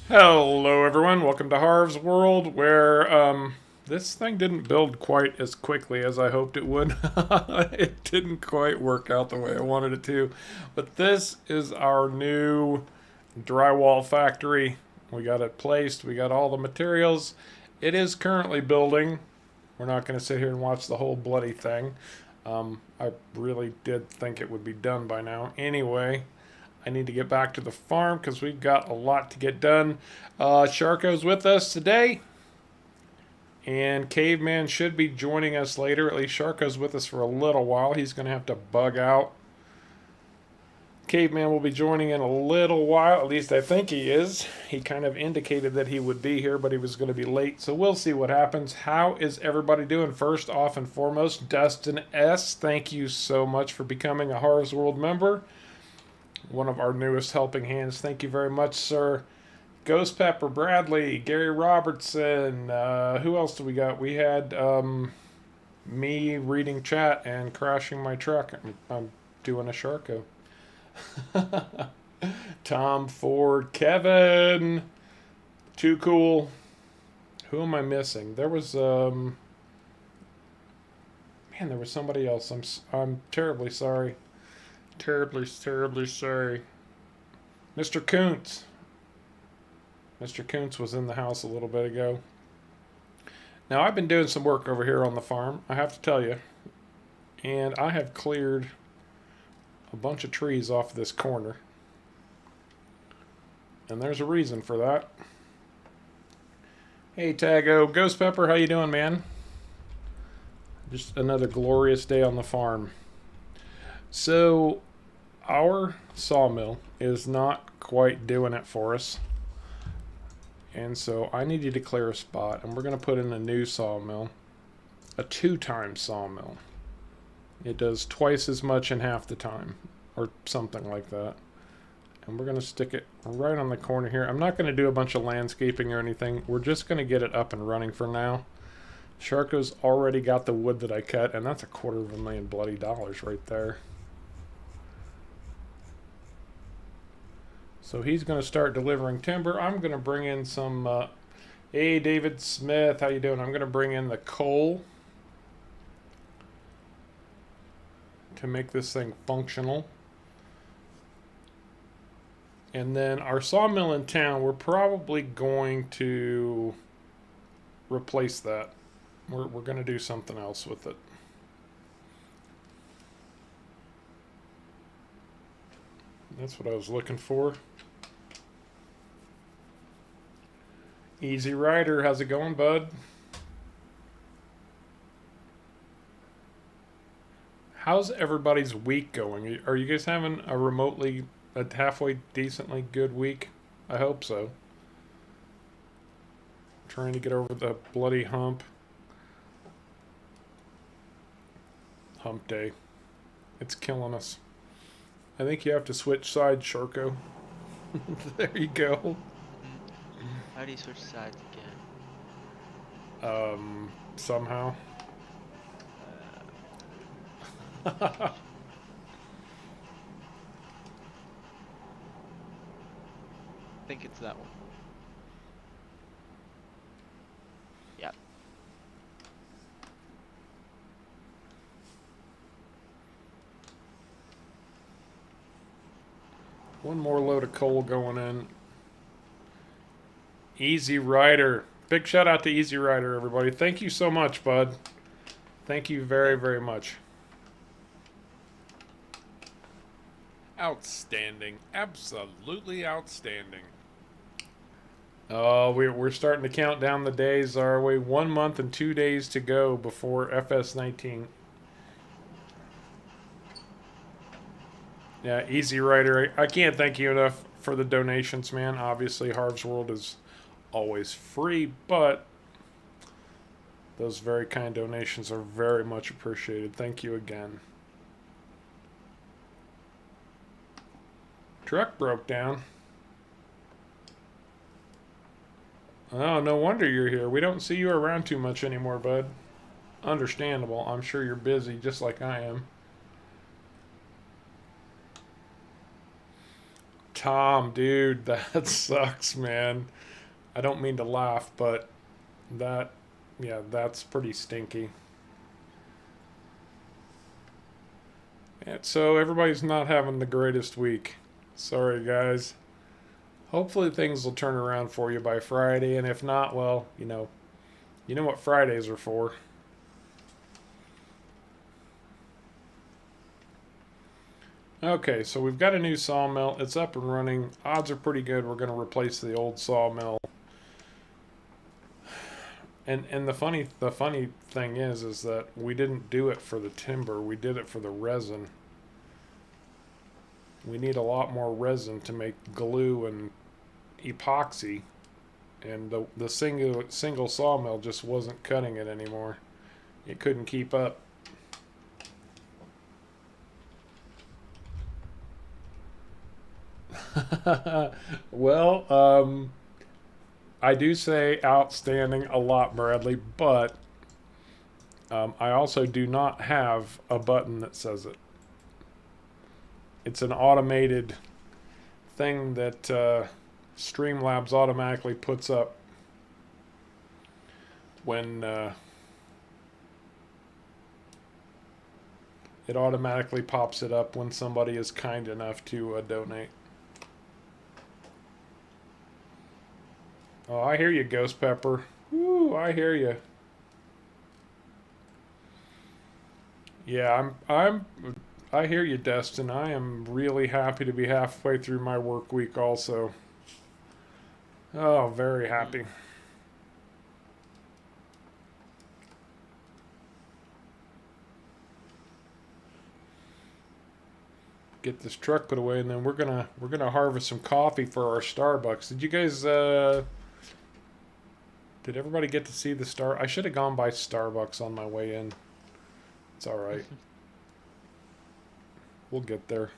Hello, everyone. Welcome to Harv's World, where this thing didn't build quite as quickly as I hoped it would. It didn't quite work out the way I wanted it to. But this is our new drywall factory. We got it placed, we got all the materials. It is currently building. We're not going to sit here and watch the whole bloody thing. I really did think it would be done by now. Anyway, I need to get back to the farm because we've got a lot to get done. Sharko's with us today, and Caveman should be joining us later. At least Sharko's with us for a little while. He's going to have to bug out. Caveman will be joining in a little while. At least I think he is. He kind of indicated that he would be here, but he was going to be late. So we'll see what happens. How is everybody doing? First off and foremost, Dustin S., thank you so much for becoming a Harv's World member. One of our newest helping hands. Thank you very much, sir. Ghost Pepper, Bradley, Gary Robertson. Who else do we got? We had me reading chat and crashing my truck. I'm doing a Sharko. Tom Ford, Kevin. Too cool. Who am I missing? There was man, there was somebody else. I'm terribly sorry. Terribly sorry. Mr. Kuntz. Mr. Kuntz was in the house a little bit ago. Now, I've been doing some work over here on the farm, I have to tell you. And I have cleared a bunch of trees off this corner. And there's a reason for that. Hey, Tago. Ghost Pepper, how you doing, man? Just another glorious day on the farm. So, our sawmill is not quite doing it for us. And so I need you to clear a spot, and we're going to put in a new sawmill. A 2-time sawmill. It does twice as much in half the time, or something like that. And we're going to stick it right on the corner here. I'm not going to do a bunch of landscaping or anything. We're just going to get it up and running for now. Sharko's already got the wood that I cut, and that's $250,000 bloody dollars right there. So he's going to start delivering timber. I'm going to bring in some, hey, David Smith, how you doing? I'm going to bring in the coal to make this thing functional. And then our sawmill in town, we're probably going to replace that. We're going to do something else with it. That's what I was looking for. Easy Rider, how's it going, bud? How's everybody's week going? Are you guys having a halfway decently good week? I hope so. Trying to get over the bloody hump. Hump day. It's killing us. I think you have to switch sides, Sharko. There you go. How do you switch sides again? Somehow. I think it's that one. Yeah. One more load of coal going in. Easy Rider. Big shout out to Easy Rider, everybody. Thank you so much, bud. Thank you very much. Outstanding. Absolutely outstanding. Oh, we're starting to count down the days, are we? 1 month and 2 days to go before FS19. Yeah, Easy Rider. I can't thank you enough for the donations, man. Obviously, Harv's World is always free, but those very kind donations are very much appreciated. Thank you again. Truck broke down. Oh, no wonder you're here. We don't see you around too much anymore, bud. Understandable. I'm sure you're busy, just like I am. Tom, dude, that sucks, man. I don't mean to laugh, but that, yeah, that's pretty stinky. And so everybody's not having the greatest week. Sorry, guys. Hopefully things will turn around for you by Friday, and if not, well, you know what Fridays are for. Okay, so we've got a new sawmill. It's up and running. Odds are pretty good we're going to replace the old sawmill. And the funny thing is that we didn't do it for the timber. We did it for the resin. We need a lot more resin to make glue and epoxy, and the single sawmill just wasn't cutting it anymore. It couldn't keep up. Well, I do say outstanding a lot, Bradley, but I also do not have a button that says it. It's an automated thing that Streamlabs automatically puts up when it automatically pops it up when somebody is kind enough to donate. Oh, I hear you, Ghost Pepper. Woo, I hear you. Yeah, I hear you, Destin. I am really happy to be halfway through my work week also. Oh, very happy. Get this truck put away, and then we're gonna harvest some coffee for our Starbucks. Did you guys did everybody get to see the star? I should have gone by Starbucks on my way in. It's all right. We'll get there.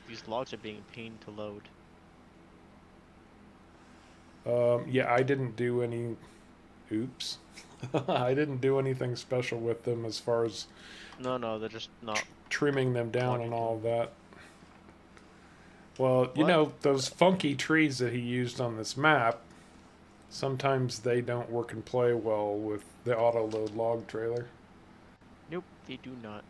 These logs are being a pain to load. Yeah, I didn't do any. Oops. I didn't do anything special with them as far as No, they're just not. trimming them down and all of that. Well, you What? know, those funky trees that he used on this map, sometimes they don't work and play well with the auto load log trailer. Nope, they do not.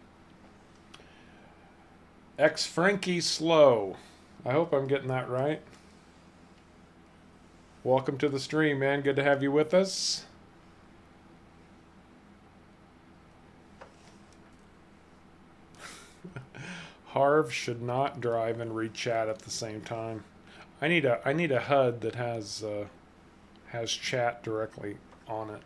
Ex Frankie Slow. I hope I'm getting that right. Welcome to the stream, man. Good to have you with us. Harv should not drive and read chat at the same time. I need a HUD that has chat directly on it.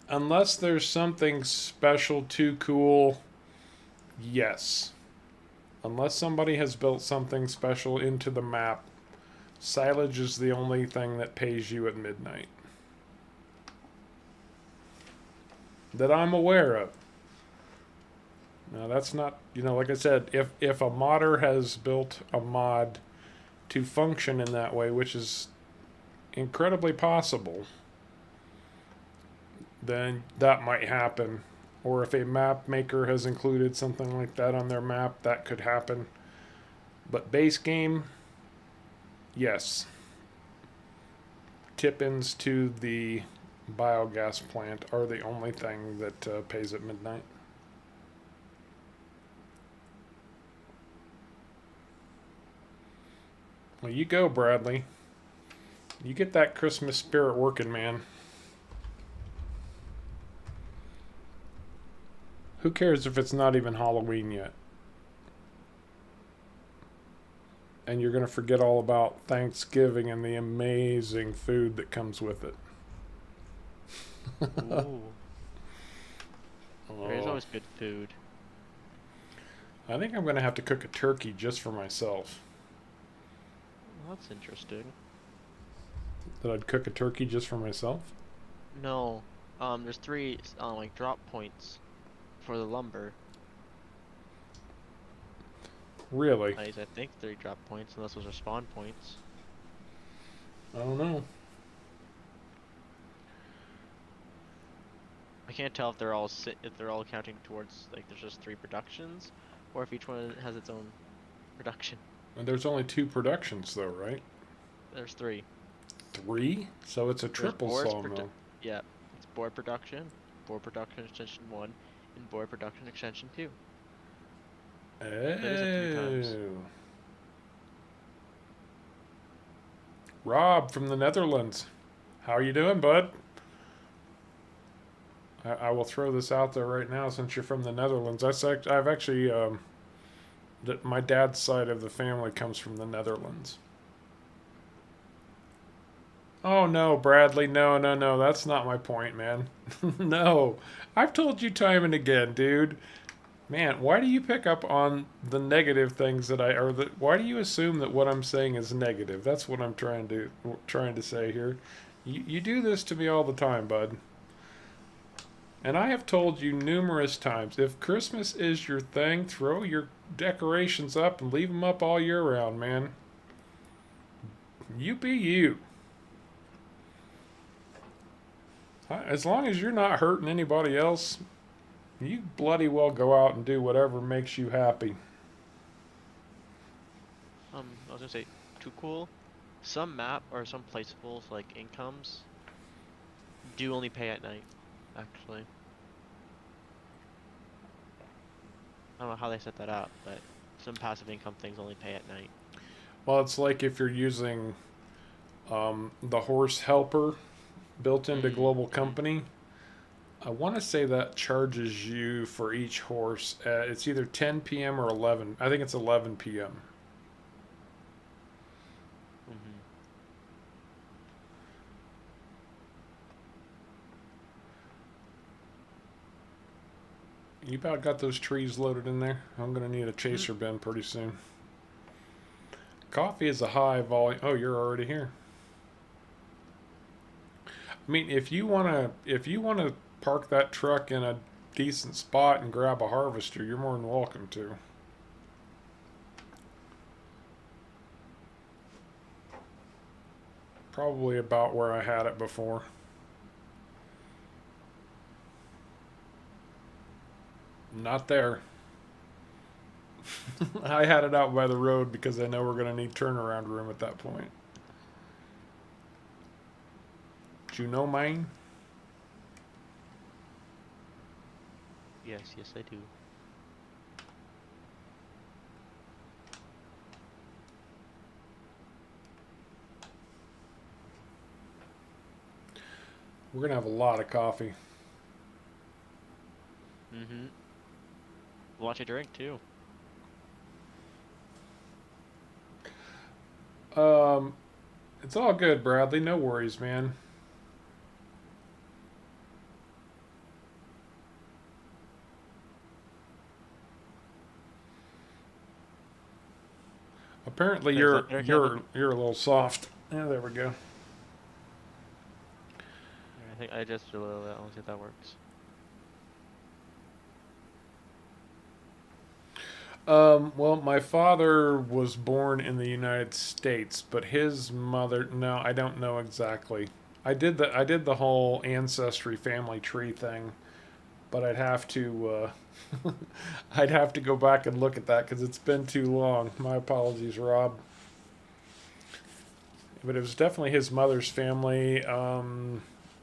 Unless there's something special too cool, yes. Unless somebody has built something special into the map, silage is the only thing that pays you at midnight. That I'm aware of. Now that's not, like I said, if a modder has built a mod to function in that way, which is incredibly possible, then that might happen. Or if a map maker has included something like that on their map, that could happen. But base game, yes. Tip-ins to the biogas plant are the only thing that pays at midnight. Well, you go, Bradley. You get that Christmas spirit working, man. Who cares if it's not even Halloween yet? And you're going to forget all about Thanksgiving and the amazing food that comes with it. Ooh. There's Oh, always good food. I think I'm going to have to cook a turkey just for myself. Well, that's interesting. That I'd cook a turkey just for myself? No, there's three like drop points for the lumber. Really? I think 3 drop points, unless those are spawn points. I don't know. I can't tell if if they're all counting towards like there's just three productions, or if each one has its own production. And there's only 2 productions, though, right? There's three. 3? So it's a There's triple sawmill. yeah, it's board production extension 1, and board production extension 2. So it is at 3 times. Oh. Rob from the Netherlands. How are you doing, bud? I will throw this out there right now since you're from the Netherlands. I've actually my dad's side of the family comes from the Netherlands. Oh no, Bradley, no, no, no, that's not my point, man. No, I've told you time and again, dude. Man, why do you pick up on the negative things that why do you assume that what I'm saying is negative? That's what I'm trying to say here. You do this to me all the time, bud. And I have told you numerous times, if Christmas is your thing, throw your decorations up and leave them up all year round, man. You be you. As long as you're not hurting anybody else, you bloody well go out and do whatever makes you happy. I was gonna say, too cool. Some map or some placeables like incomes do only pay at night, actually. I don't know how they set that up, but some passive income things only pay at night. Well, it's like if you're using the horse helper built into Global Company. I want to say that charges you for each horse. It's either 10 p.m. or 11. I think it's 11 p.m. Mm-hmm. You about got those trees loaded in there? I'm going to need a chaser bin pretty soon. Coffee is a high volume. Oh, you're already here. I mean, if you want to park that truck in a decent spot and grab a harvester, you're more than welcome to. Probably about where I had it before. Not there. I had it out by the road because I know we're going to need turnaround room at that point. Do you know mine? Yes, I do. We're going to have a lot of coffee. Mm-hmm. Watch it drink too. It's all good, Bradley. No worries, man. Apparently, There's you're a little soft. Yeah, there we go. I think I just a little bit. I'll see if that works. Well, my father was born in the United States, but his mother, no, I don't know exactly. I did the whole ancestry family tree thing, but I'd have to I'd have to go back and look at that because it's been too long. My apologies, Rob. But it was definitely his mother's family.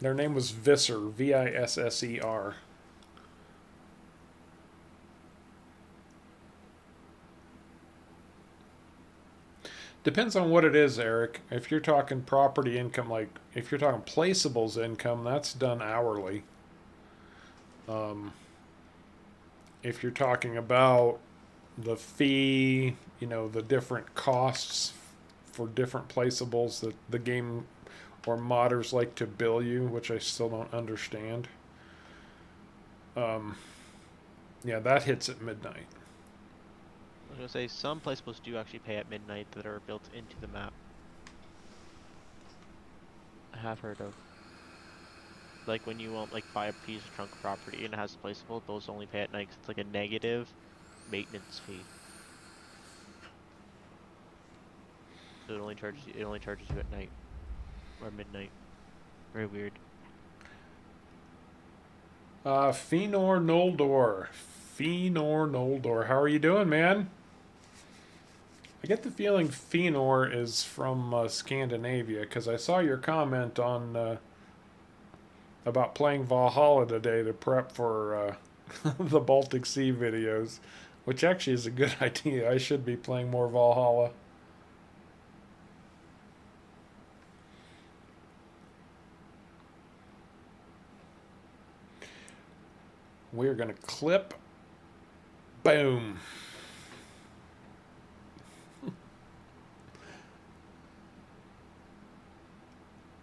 Their name was Visser, Visser. Depends on what it is, Eric. If you're talking property income, like if you're talking placeables income, that's done hourly. Um, if you're talking about the fee, the different costs for different placeables that the game or modders like to bill you, which I still don't understand. Um, yeah, that hits at midnight. I was gonna say some placeables do actually pay at midnight that are built into the map. I have heard of. Like when you like buy a piece of trunk property and it has a placeable, those only pay at night 'cause it's like a negative maintenance fee. So it only charges you at night or midnight. Very weird. Fenor Noldor. Fenor Noldor. How are you doing, man? I get the feeling Fenor is from Scandinavia because I saw your comment on about playing Valhalla today to prep for the Baltic Sea videos, which actually is a good idea. I should be playing more Valhalla. We're going to clip. Boom.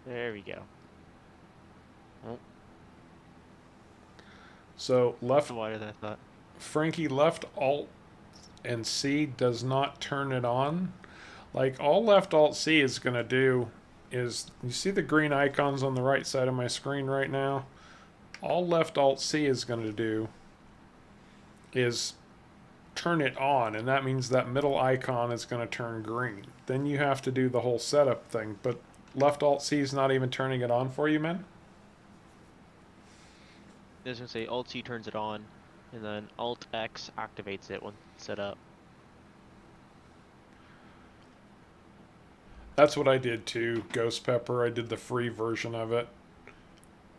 There we go. Oh, So that's left, wider than I thought. Frankie left Alt and C does not turn it on. Like all left Alt C is going to do is you see the green icons on the right side of my screen right now? All left Alt C is going to do is turn it on, and that means that middle icon is going to turn green. Then you have to do the whole setup thing, but left Alt C is not even turning it on for you, man? I was gonna say Alt C turns it on, and then Alt X activates it when it's set up. That's what I did too, Ghost Pepper. I did the free version of it.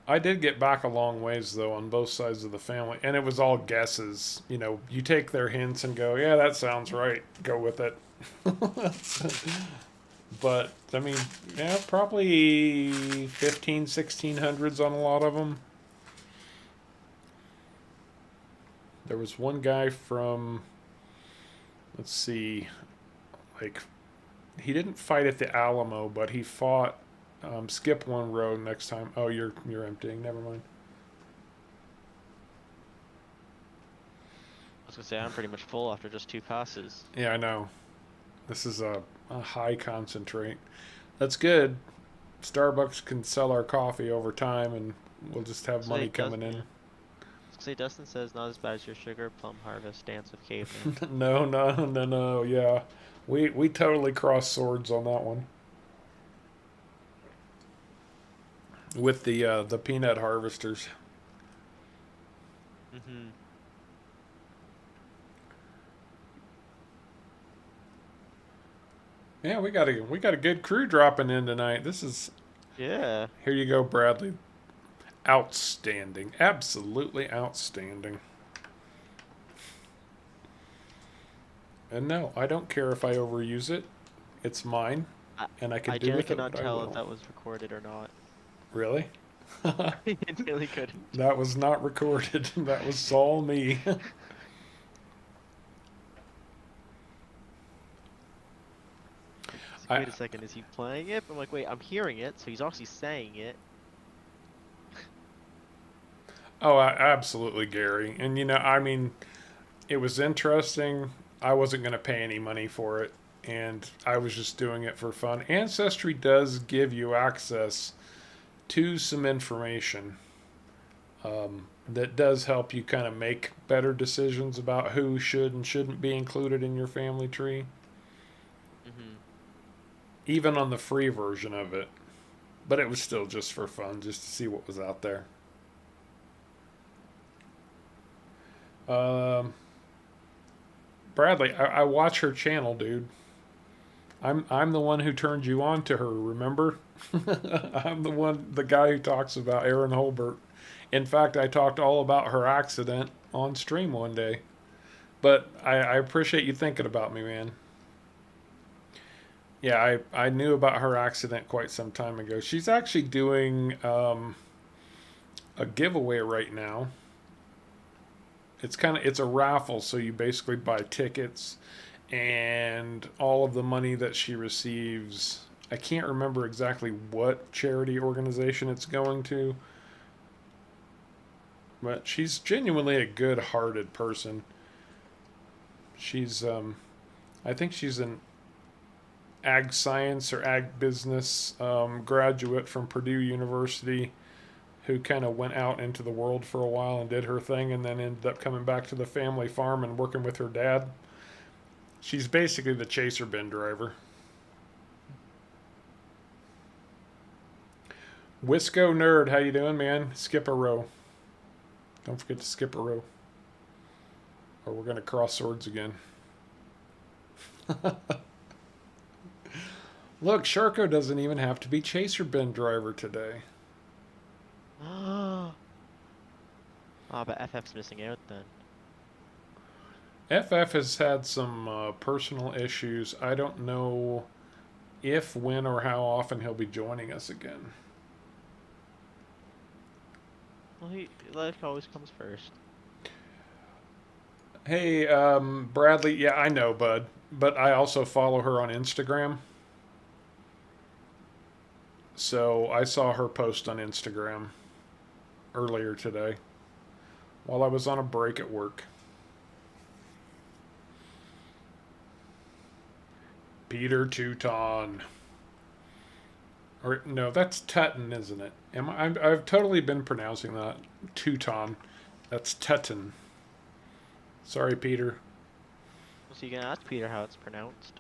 I did get back a long ways though on both sides of the family, and it was all guesses. You know, you take their hints and go, "Yeah, that sounds right." Go with it. But I mean, yeah, probably 15, 1600s on a lot of them. There was one guy from, let's see, like he didn't fight at the Alamo, but he fought. Skip one road next time. Oh, you're emptying. Never mind. I was gonna say I'm pretty much full after just 2 passes. Yeah, I know. This is a high concentrate. That's good. Starbucks can sell our coffee over time, and we'll just have money coming Yeah. in. I was gonna say Dustin says not as bad as your sugar plum harvest dance of cavemen. No, no, no, no. Yeah, we totally crossed swords on that one with the peanut harvesters. Mm-hmm. Yeah, we got a good crew dropping in tonight. This is Yeah. here you go, Bradley. Outstanding, absolutely outstanding. And no, I don't care if I overuse it. It's mine, I, and I can I do genuinely with it could not what I tell if will. that was recorded or not. Really? I really couldn't. That was not recorded. That was all me. It's like, I wait a second, is he playing it? I'm like, wait, I'm hearing it, so he's obviously saying it. absolutely, Gary. And I mean, it was interesting. I wasn't going to pay any money for it, and I was just doing it for fun. Ancestry does give you access to some information that does help you kind of make better decisions about who should and shouldn't be included in your family tree, Mm-hmm. even on the free version of it. But it was still just for fun, just to see what was out there. Um, Bradley, I watch her channel, dude. I'm the one who turned you on to her. Remember? I'm the guy who talks about Aaron Holbert. In fact, I talked all about her accident on stream one day. But I appreciate you thinking about me, man. Yeah, I knew about her accident quite some time ago. She's actually doing a giveaway right now. It's a raffle, so you basically buy tickets, and all of the money that she receives, I can't remember exactly what charity organization it's going to, but she's genuinely a good-hearted person. She's I think she's an ag science or ag business graduate from Purdue University who kind of went out into the world for a while and did her thing and then ended up coming back to the family farm and working with her dad. She's basically the chaser bin driver. Wisco Nerd, how you doing, man? Skip a row. Don't forget to skip a row, or we're going to cross swords again. Look, Sharko doesn't even have to be chaser bin driver today. Oh, but FF's missing out then. FF has had some personal issues. I don't know if, when, or how often he'll be joining us again. Well, life always comes first. Hey, Bradley. Yeah, I know, bud. But I also follow her on Instagram. So I saw her post on Instagram earlier today while I was on a break at work. Peter Teuton. Or no, that's Tutton, isn't it? I've totally been pronouncing that Teuton. That's Tutton. Sorry, Peter. So you can ask Peter how it's pronounced.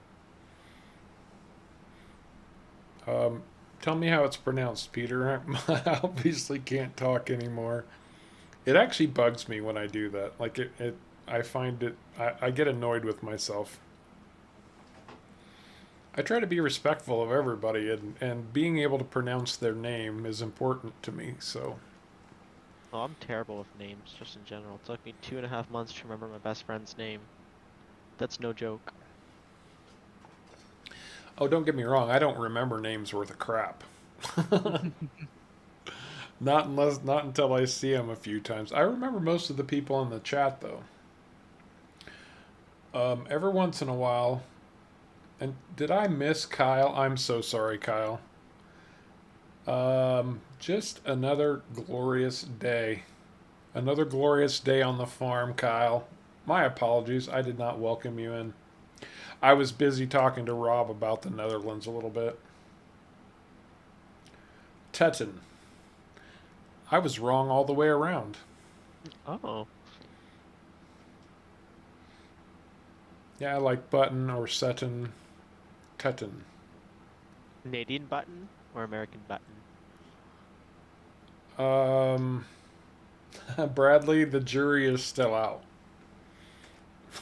Tell me how it's pronounced, Peter. I obviously can't talk anymore. It actually bugs me when I do that. Like I find it. I get annoyed with myself. I try to be respectful of everybody, and being able to pronounce their name is important to me. So. Oh, I'm terrible with names, just in general. It took me 2.5 months to remember my best friend's name. That's no joke. Oh, don't get me wrong. I don't remember names worth of crap. Not until I see them a few times. I remember most of the people in the chat though. Every once in a while. And did I miss Kyle? I'm so sorry, Kyle. Just another glorious day. Another glorious day on the farm, Kyle. My apologies. I did not welcome you in. I was busy talking to Rob about the Netherlands a little bit. Tetten. I was wrong all the way around. Oh. Yeah, I like button or Seton. Tetten. Canadian button or American button? Bradley, the jury is still out.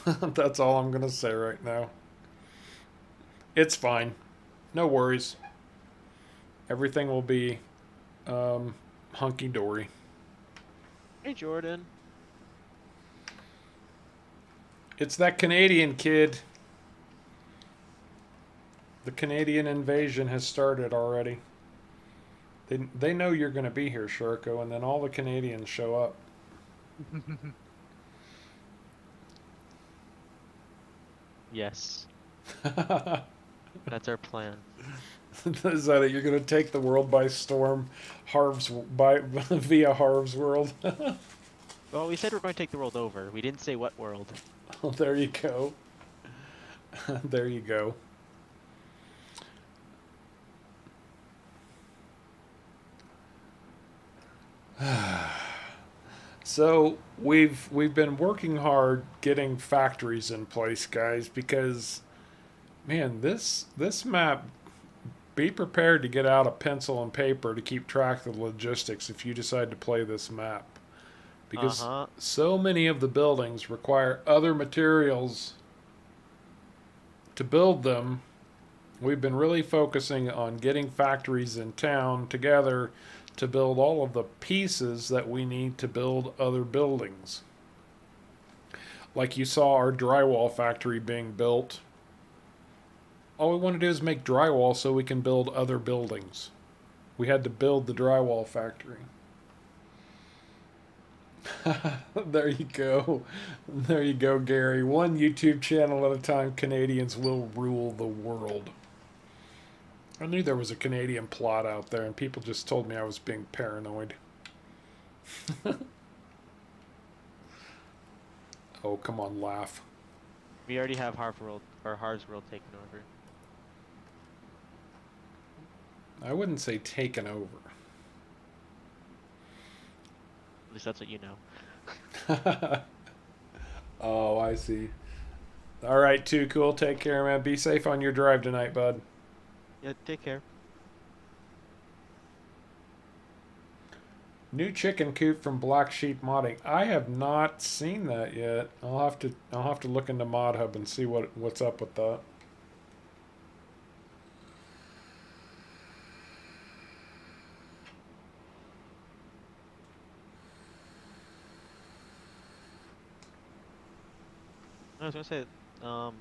That's all I'm going to say right now. It's fine. No worries. Everything will be hunky dory. Hey, Jordan. It's that Canadian kid. The Canadian invasion has started already. They know you're going to be here, Sharko, and then all the Canadians show up. Yes. That's our plan. Is that it? You're going to take the world by storm, via Harv's world. Well, we said we're going to take the world over. We didn't say what world. Well, there you go. There you go. So we've been working hard getting factories in place, guys, because man, this map, be prepared to get out a pencil and paper to keep track of the logistics if you decide to play this map. Because so many of the buildings require other materials to build them. We've been really focusing on getting factories in town together to build all of the pieces that we need to build other buildings. Like you saw our drywall factory being built. All we want to do is make drywall so we can build other buildings. We had to build the drywall factory. There you go. There you go, Gary. One YouTube channel at a time. Canadians will rule the world. I knew there was a Canadian plot out there, and people just told me I was being paranoid. Oh, come on, laugh. We already have Harv's world taken over. I wouldn't say taken over. At least that's what you know. Oh, I see. All right, too cool. Take care, man. Be safe on your drive tonight, bud. Yeah, take care. New chicken coop from Black Sheep Modding. I have not seen that yet. I'll have to look into Mod Hub and see what's up with that. I was gonna say, um,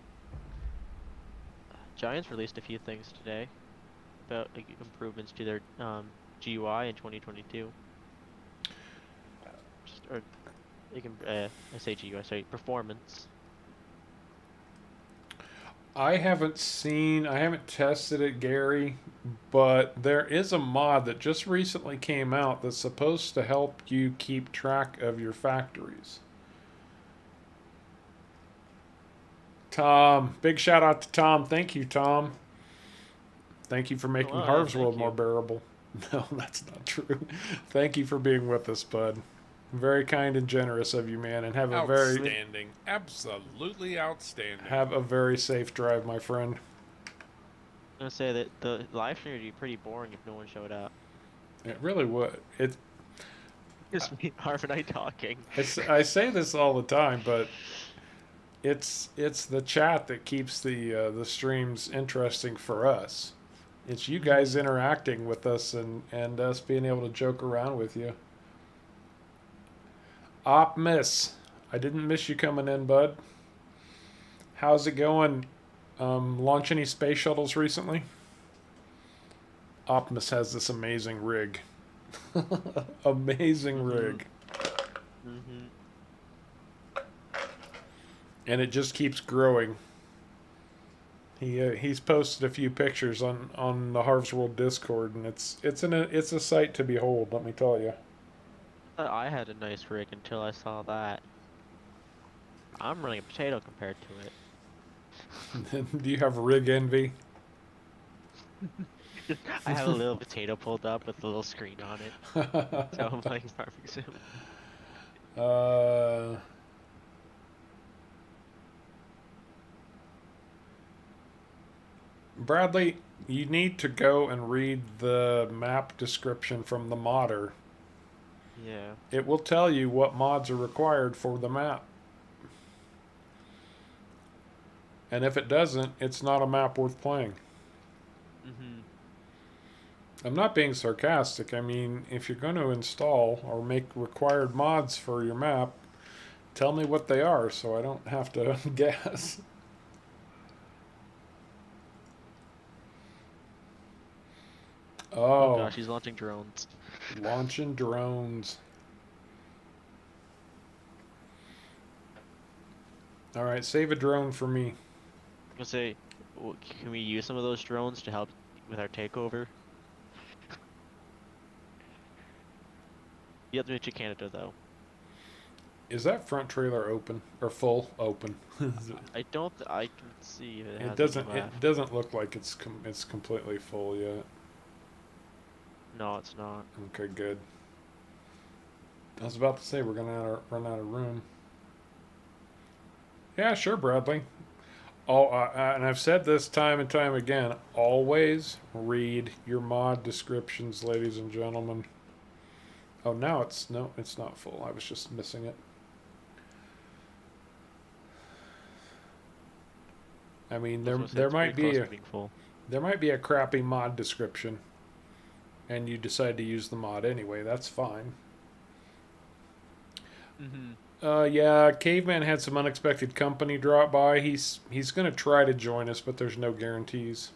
Giants released a few things today about like, improvements to their GUI in 2022. Just, or they can I say GUI, sorry, performance. I haven't tested it, Gary, but there is a mod that just recently came out that's supposed to help you keep track of your factories. Tom, big shout out to Tom. Thank you, Tom. Thank you for Oh, making well, yeah, Harv's thank World more you. bearable. No, that's not true. Thank you for being with us, bud. Very kind and generous of you, man, and Outstanding. Absolutely outstanding. have a very safe drive, my friend. I'm gonna say that the live stream would be pretty boring if no one showed up. It really would. Just me, Harv, and I talking. I say this all the time, but it's the chat that keeps the streams interesting for us. It's you guys interacting with us and us being able to joke around with you. Optimus, I didn't miss you coming in, bud. How's it going? Launch any space shuttles recently? Optimus has this amazing rig. Amazing Mm-hmm. rig. Mm-hmm. And it just keeps growing. He's posted a few pictures on the Harv's World Discord, and it's a sight to behold. Let me tell you. I thought I had a nice rig until I saw that. I'm running a potato compared to it. Do you have rig envy? I have a little potato pulled up with a little screen on it. So I'm playing Farming Sim. uh, Bradley, you need to go and read the map description from the modder. Yeah. It will tell you what mods are required for the map. And if it doesn't, it's not a map worth playing. Mm-hmm. I'm not being sarcastic. I mean, if you're going to install or make required mods for your map, tell me what they are so I don't have to guess. Oh Oh, gosh, he's launching drones. launching drones. All right, save a drone for me. I'm gonna say, can we use some of those drones to help with our takeover? You have to mention Canada though. Is that front trailer open or full? Open. I don't. I can see if it It has doesn't. any It left. doesn't look like it's completely full yet. No, it's not. Okay, good. I was about to say we're gonna run out of room. Yeah, sure, Bradley. Oh, and I've said this time and time again. Always read your mod descriptions, ladies and gentlemen. Oh, now it's not full. I was just missing it. I mean, I was there gonna say there it's pretty might be close a to being full. there might be a crappy mod description, and you decide to use the mod anyway. That's fine. Mm-hmm. Yeah, Caveman had some unexpected company drop by. He's gonna try to join us, but there's no guarantees.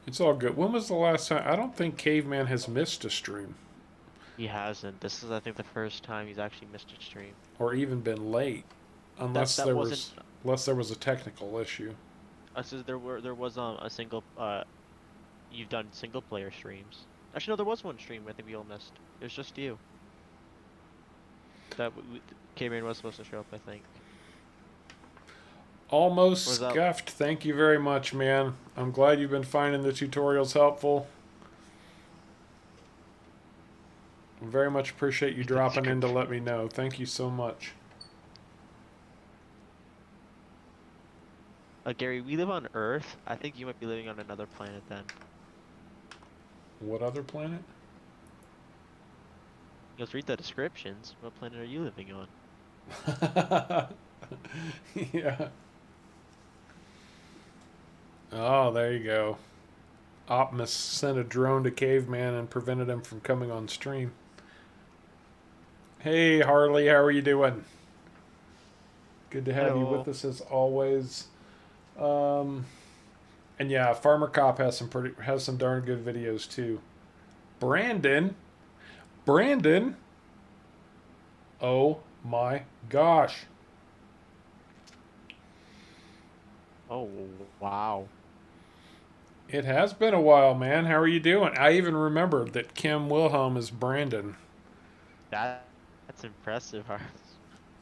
It's all good. When was the last time? I don't think Caveman has missed a stream He hasn't. This is, I think, the first time he's actually missed a stream. or even been late, That unless that wasn't. there was a technical issue. Says there was a single you've done single player streams. Actually, no, there was one stream I think we all missed. It was just you. That K-Man was supposed to show up, I think. Almost Or was that? scuffed. Thank you very much, man. I'm glad you've been finding the tutorials helpful. Very much appreciate you dropping in to let me know. Thank you so much. Gary, we live on Earth. I think you might be living on another planet then. What other planet? Let's read the descriptions. What planet are you living on? Yeah. Oh, there you go. Optimus sent a drone to Caveman and prevented him from coming on stream. Hey, Harley, how are you doing? Good to have you Hello. with us as always. Um, and yeah, Farmer Cop has some darn good videos too. Brandon, Brandon. Oh my gosh. Oh, wow. It has been a while, man. How are you doing? I even remembered that Kim Wilhelm is Brandon. That's impressive.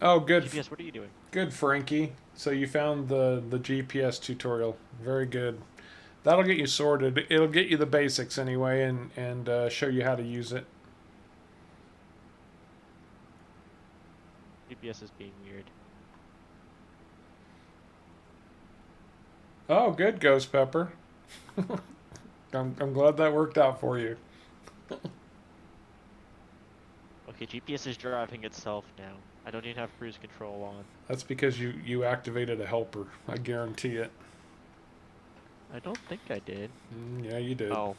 Oh, good, GPS, what are you doing? good, Frankie. So you found the GPS tutorial. Very good. That'll get you sorted. It'll get you the basics anyway, and show you how to use it. GPS is being weird. Oh, good, Ghost Pepper. I'm glad that worked out for you. Okay, GPS is driving itself now. I don't even have cruise control on. That's because you activated a helper. I guarantee it. I don't think I did. Yeah, you did. Oh.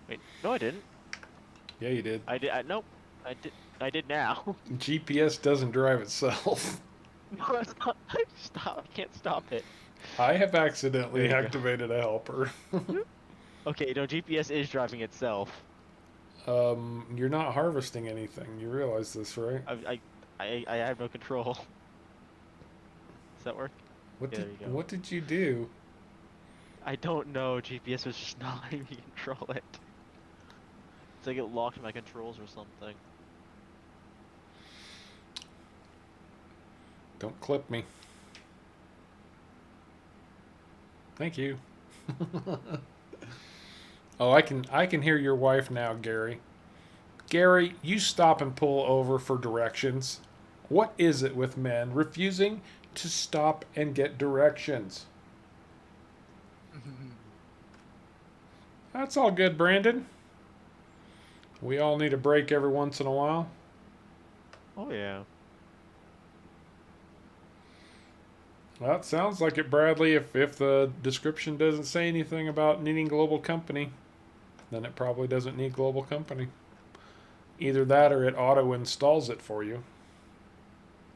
Wait, no, I didn't. Yeah, you did. I did. Nope. I did now. GPS doesn't drive itself. No, it's not. Stop. I can't stop it. I have accidentally There you go. activated a helper. Okay, no, GPS is driving itself. You're not harvesting anything. You realize this, right? I have no control. Does that work? What Yeah, did there you go. what did you do? I don't know. GPS was just not letting me control it. It's like it locked my controls or something. Don't clip me. Thank you. Oh, I can hear your wife now, Gary. Gary, you stop and pull over for directions. What is it with men refusing to stop and get directions? That's all good, Brandon. We all need a break every once in a while. Oh yeah. Well, it sounds like it, Bradley. If the description doesn't say anything about needing global company, then it probably doesn't need global company. Either that or it auto installs it for you.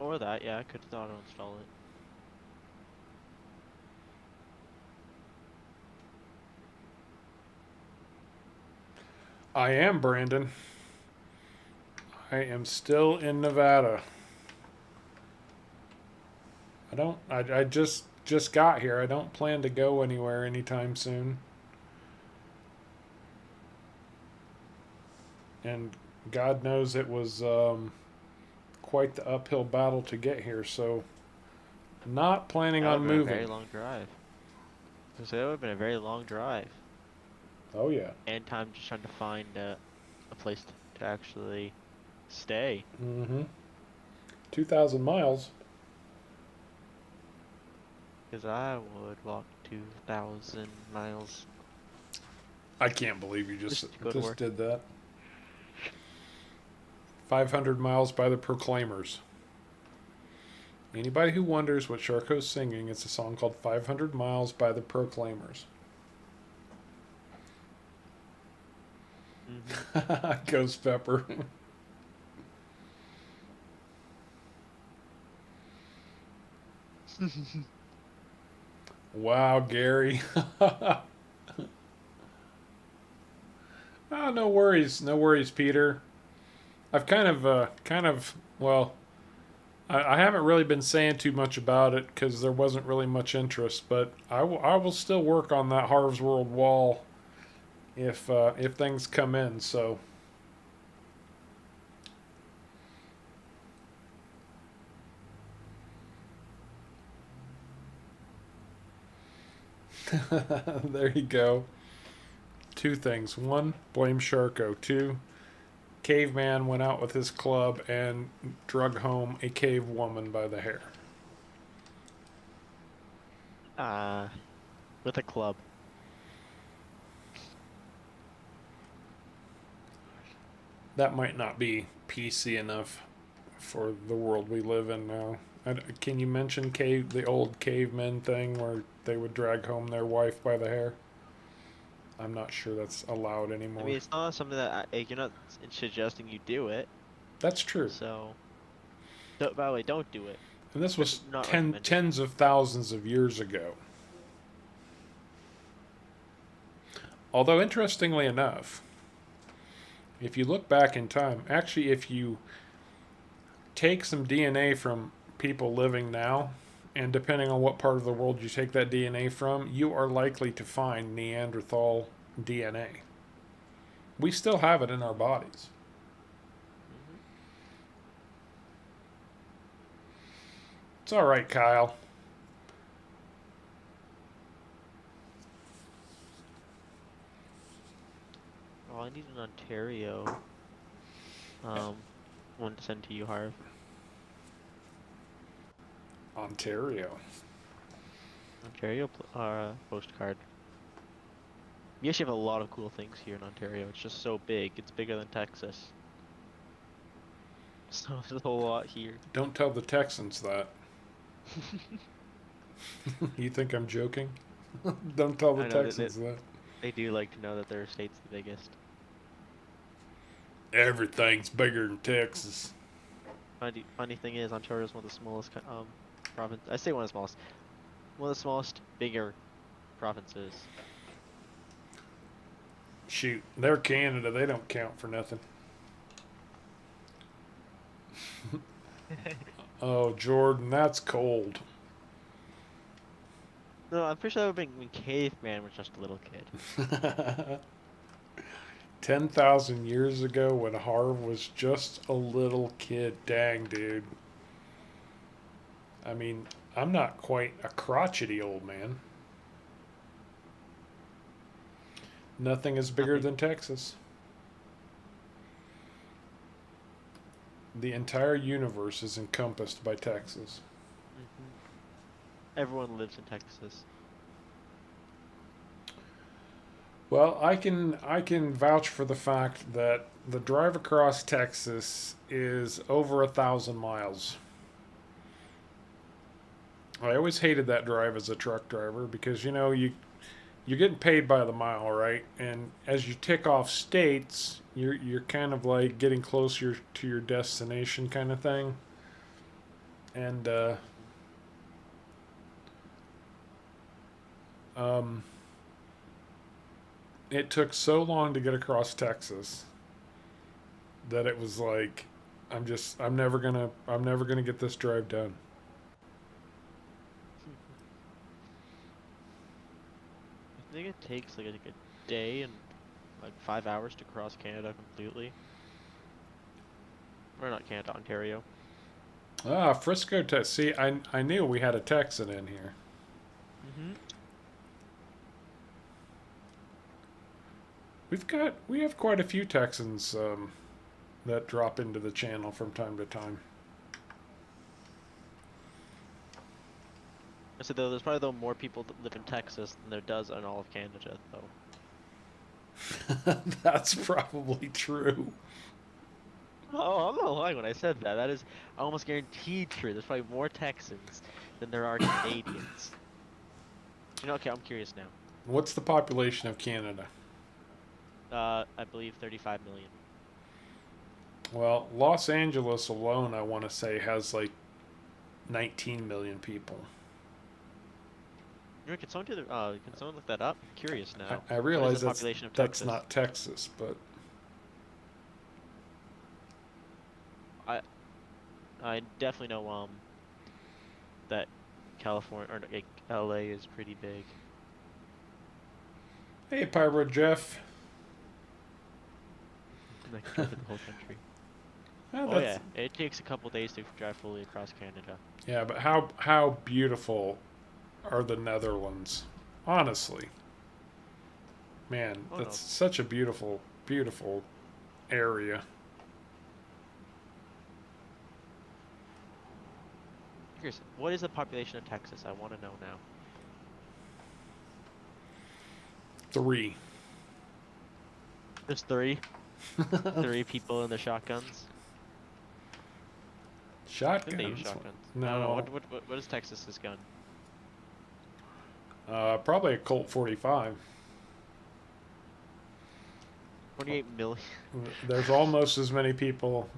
Or that, yeah, I could auto install it. I am Brandon. I am still in Nevada. I just got here. I don't plan to go anywhere anytime soon. And God knows it was quite the uphill battle to get here, so not planning That on would have been a very moving. long drive. So that would have been a very long drive. Oh yeah. And time just trying to find a place to actually stay. Mm-hmm. 2,000 miles. Because I would walk 2,000 miles I can't believe you just to go to work. did that. 500 miles by the Proclaimers. Anybody who wonders what Sharko's singing, it's a song called 500 Miles by the Proclaimers. Ghost Pepper. Wow, Gary. Oh, no worries, Peter. I've well, I haven't really been saying too much about it because there wasn't really much interest, but I will still work on that Harv's World wall if things come in. So there you go. Two things. One, blame Sharko. Two, Caveman went out with his club and drug home a cave woman by the hair. With a club. that might not be PC enough for the world we live in now. Can you mention the old cavemen thing where they would drag home their wife by the hair? I'm not sure that's allowed I anymore. mean, it's not something that you're not suggesting you do it. That's true. So, by the way, don't do it. And this was Not recommended. tens of thousands of years ago. Although, interestingly enough, if you look back in time, actually, if you take some DNA from people living now, and depending on what part of the world you take that DNA from, you are likely to find Neanderthal DNA. We still have it in our bodies. Mm-hmm. It's all right, Kyle. Oh, I need an Ontario. One to send to you, Harv. Ontario. Ontario postcard. We actually have a lot of cool things here in Ontario. It's just so big. It's bigger than Texas. So there's a lot here. Don't tell the Texans that. You think I'm joking? Don't tell the I know Texans that. They do like to know that their state's the biggest. Everything's bigger than Texas. Funny thing is, Ontario is one of the smallest province. I say one of the smallest. One of the smallest, bigger provinces. Shoot, they're Canada. They don't count for nothing. Oh, Jordan, that's cold. No, I'm pretty sure that would have been caveman was just a little kid. 10,000 years ago when Harv was just a little kid. Dang, dude. I mean, I'm not quite a crotchety old man. Nothing is bigger than Texas. The entire universe is encompassed by Texas. Mm-hmm. Everyone lives in Texas. Well, I can vouch for the fact that the drive across Texas is over 1,000 miles. I always hated that drive as a truck driver because you're getting paid by the mile, right? And as you tick off states, you're kind of like getting closer to your destination, kind of thing. And it took so long to get across Texas that it was like I'm never gonna get this drive done. I think it takes like a day and like 5 hours to cross Canada completely. Or not Canada, Ontario. Ah, Frisco, Texas. See, I knew we had a Texan in here. Mm-hmm. We have quite a few Texans that drop into the channel from time to time. I said though, there's probably more people that live in Texas than there does in all of Canada, though. That's probably true. Oh, I'm not lying when I said that. That is almost guaranteed true. There's probably more Texans than there are Canadians. Okay, I'm curious now. What's the population of Canada? I believe 35 million. Well, Los Angeles alone, I want to say, has like 19 million people. Can someone can someone look that up? I'm curious now. I realize that's not Texas, but I definitely know that California or like, LA is pretty big. Hey, Pyro Jeff. Like cover the whole country. Well, Oh yeah, it takes a couple days to drive fully across Canada. Yeah, but how beautiful are the Netherlands? Honestly, man, that's such a beautiful, beautiful area. Curious, what is the population of Texas? I want to know now. 3. There's 3. 3 people in the shotguns. I think they use Shotguns? shotguns. I don't know. No. What is Texas's gun? Probably a Colt 45. 28 million. There's almost as many people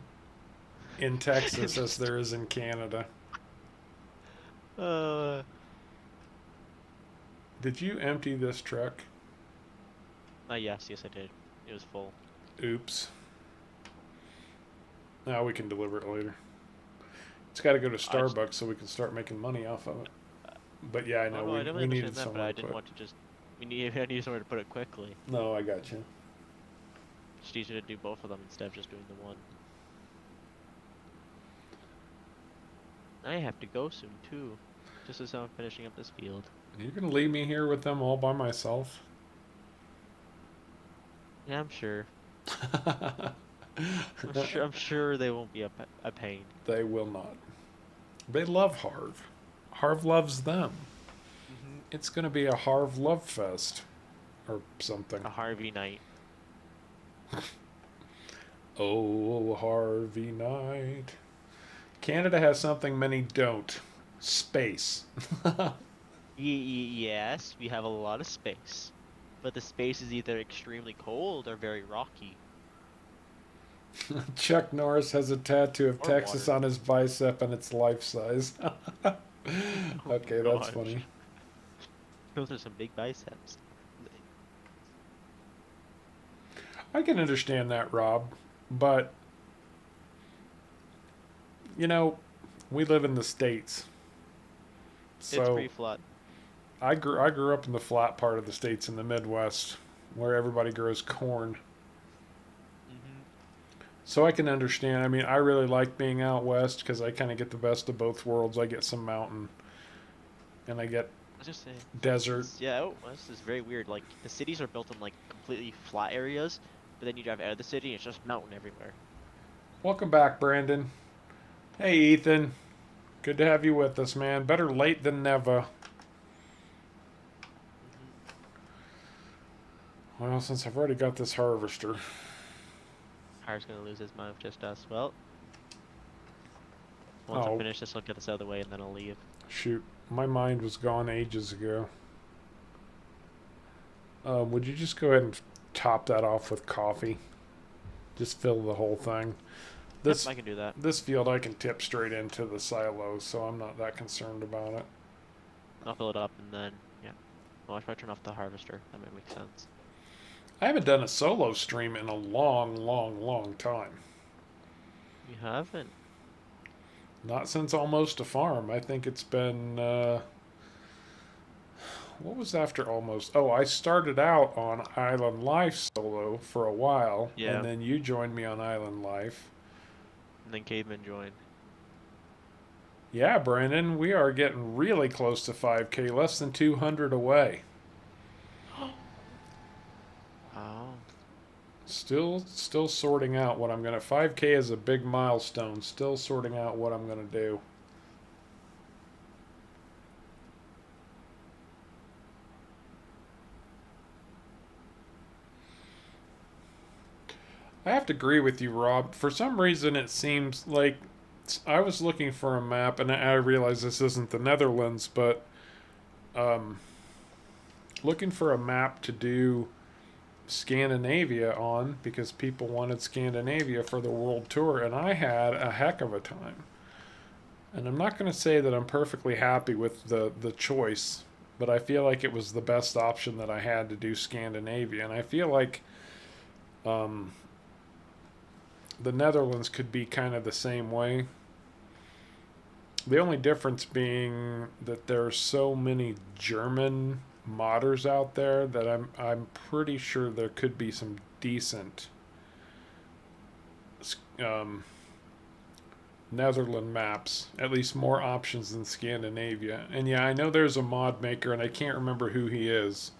in Texas as there is in Canada. Did you empty this truck? Yes, I did. It was full. Oops. Now we can deliver it later. It's got to go to Starbucks so we can start making money off of it. But yeah, I know I don't we needed understand that, but somewhere I to didn't put. want to just. I need somewhere to put it quickly. No, I got you. It's easier to do both of them instead of just doing the one. I have to go soon too, just as I'm finishing up this field. You're gonna leave me here with them all by myself? Yeah, I'm sure. I'm sure they won't be a pain. They will not. They love Harv. Harv loves them. It's gonna be a Harv love fest, or something. A Harvey night. Oh, Harvey night. Canada has something many don't. Space. Yes, we have a lot of space, but the space is either extremely cold or very rocky. Chuck Norris has a tattoo of Or Texas water. on his bicep and it's life size. Okay, that's gosh. funny. Those are some big biceps. I can understand that, Rob, but you know, we live in the States. It's So pretty flat. I grew up in the flat part of the States in the Midwest where everybody grows corn. So I can understand. I mean, I really like being out west because I kind of get the best of both worlds. I get some mountain, and I get I was just saying. desert. Yeah, this is very weird. Like the cities are built in like completely flat areas, but then you drive out of the city, and it's just mountain everywhere. Welcome back, Brandon. Hey, Ethan. Good to have you with us, man. Better late than never. Well, since I've already got this harvester. Har's gonna lose his mind with just us. Well, once Oh. I'm finished this, I'll get this out of the way, and then I'll leave. Shoot, my mind was gone ages ago. Would you just go ahead and top that off with coffee? Just fill the whole thing. This Yep, I can do that. this field I can tip straight into the silo, so I'm not that concerned about it. I'll fill it up, and then yeah. Well, if I turn off the harvester, that might make sense. I haven't done a solo stream in a long, long, long time. You haven't. Not since Almost a Farm. I think it's been what was after Almost? Oh, I started out on Island Life solo for a while, Yeah. and then you joined me on Island Life. And then Caveman joined. Yeah, Brandon, we are getting really close to 5K, less than 200 away. Oh. Still sorting out what I'm gonna. 5K is a big milestone. Still sorting out what I'm gonna do. I have to agree with you, Rob. For some reason, it seems like I was looking for a map, and I realize this isn't the Netherlands, but looking for a map to do Scandinavia on because people wanted Scandinavia for the world tour, and I had a heck of a time. And I'm not going to say that I'm perfectly happy with the choice, but I feel like it was the best option that I had to do Scandinavia, and I feel like the Netherlands could be kind of the same way. The only difference being that there's so many German modders out there that I'm pretty sure there could be some decent Netherland maps, at least more options than Scandinavia. And yeah, I know there's a mod maker, and I can't remember who he is,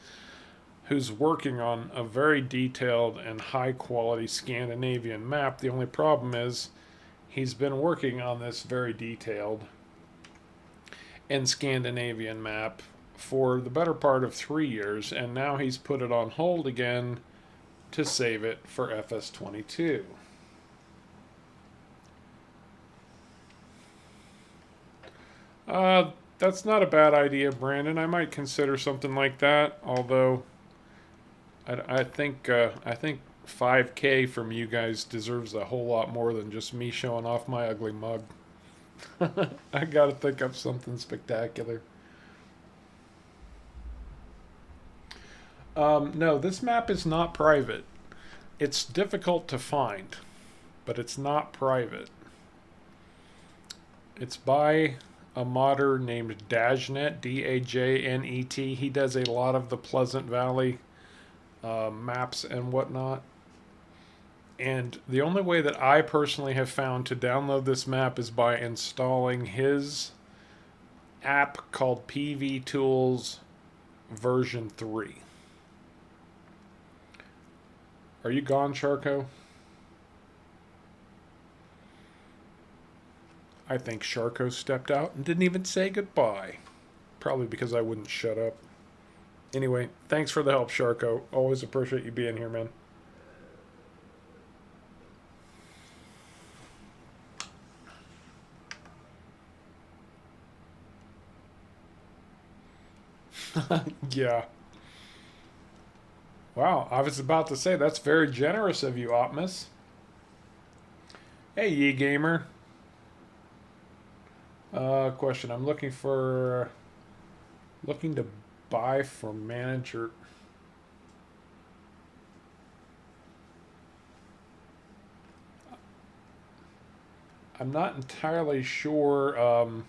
who's working on a very detailed and high quality Scandinavian map. The only problem is he's been working on this very detailed and Scandinavian map for the better part of 3 years, and now he's put it on hold again to save it for FS22. That's not a bad idea, Brandon. I might consider something like that. Although I think 5K from you guys deserves a whole lot more than just me showing off my ugly mug. I gotta think up something spectacular. No, this map is not private. It's difficult to find, but it's not private. It's by a modder named Dajnet, Dajnet. He does a lot of the Pleasant Valley maps and whatnot. And the only way that I personally have found to download this map is by installing his app called PV Tools version 3. Are you gone, Sharko? I think Sharko stepped out and didn't even say goodbye. Probably because I wouldn't shut up. Anyway, thanks for the help, Sharko. Always appreciate you being here, man. Yeah. Wow, I was about to say that's very generous of you, Optimus. Hey, Ye Gamer. Question. I'm looking to buy for manager. I'm not entirely sure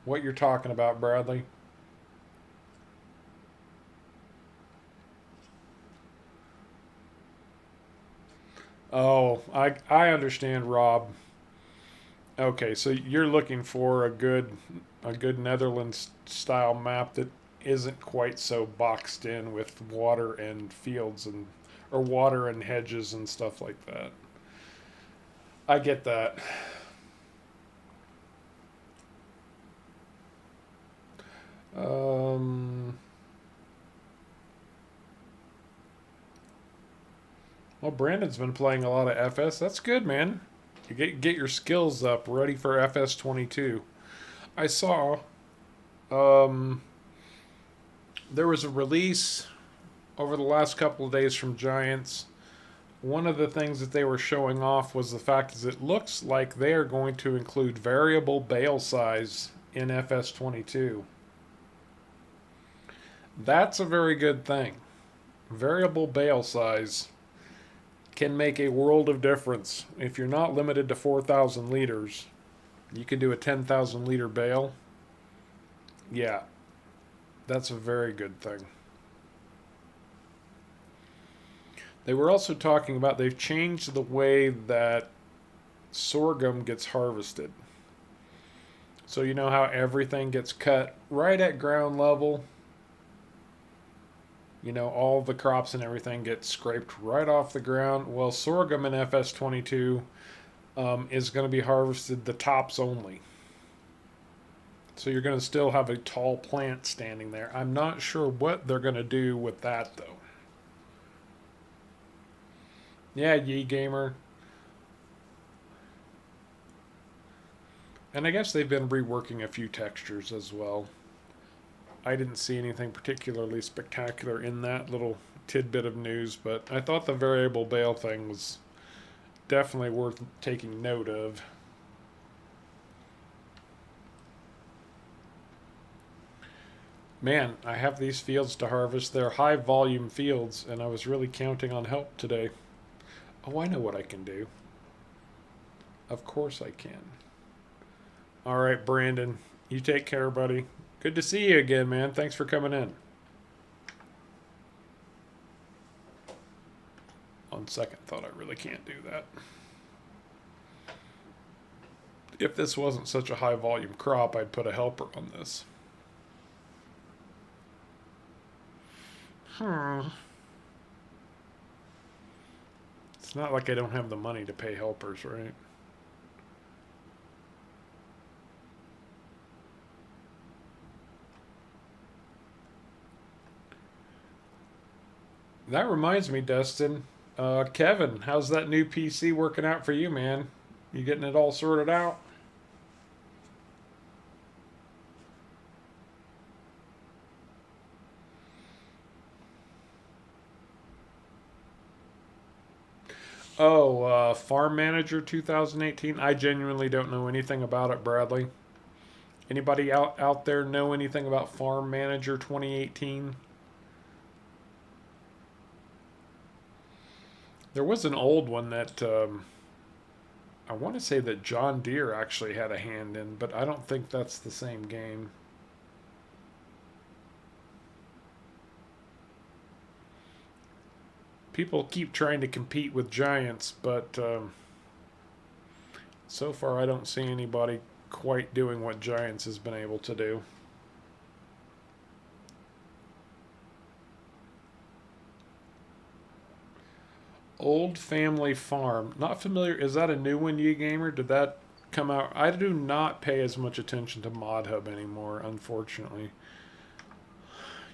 what you're talking about, Bradley. Oh, I understand, Rob. Okay, so you're looking for a good Netherlands style map that isn't quite so boxed in with water and fields and or water and hedges and stuff like that. I get that. Um, well, Brandon's been playing a lot of FS. That's good, man. You get your skills up, ready for FS22. I saw um, there was a release over the last couple of days from Giants. One of the things that they were showing off was the fact that it looks like they are going to include variable bale size in FS22. That's a very good thing. Variable bale size can make a world of difference. If you're not limited to 4,000 liters, you can do a 10,000 liter bale. Yeah, that's a very good thing. They were also talking about they've changed the way that sorghum gets harvested. So you know how everything gets cut right at ground level? You know, all the crops and everything get scraped right off the ground. Well, sorghum in FS22 is going to be harvested the tops only. So you're going to still have a tall plant standing there. I'm not sure what they're going to do with that, though. Yeah, Ye Gamer. And I guess they've been reworking a few textures as well. I didn't see anything particularly spectacular in that little tidbit of news, but I thought the variable bale thing was definitely worth taking note of. Man, I have these fields to harvest. They're high volume fields, and I was really counting on help today. Oh, I know what I can do. Of course I can. All right, Brandon, you take care, buddy. Good to see you again, man. Thanks for coming in. On second thought, I really can't do that. If this wasn't such a high volume crop, I'd put a helper on this. It's not like I don't have the money to pay helpers, right? That reminds me, Dustin. Kevin, how's that new PC working out for you, man? You getting it all sorted out? Oh, Farm Manager 2018. I genuinely don't know anything about it, Bradley. Anybody out there know anything about Farm Manager 2018? There was an old one that I want to say that John Deere actually had a hand in, but I don't think that's the same game. People keep trying to compete with giants, but so far I don't see anybody quite doing what Giants has been able to do. Old Family Farm. Not familiar. Is that a new one, you gamer? Did that come out? I do not pay as much attention to Mod Hub anymore, unfortunately.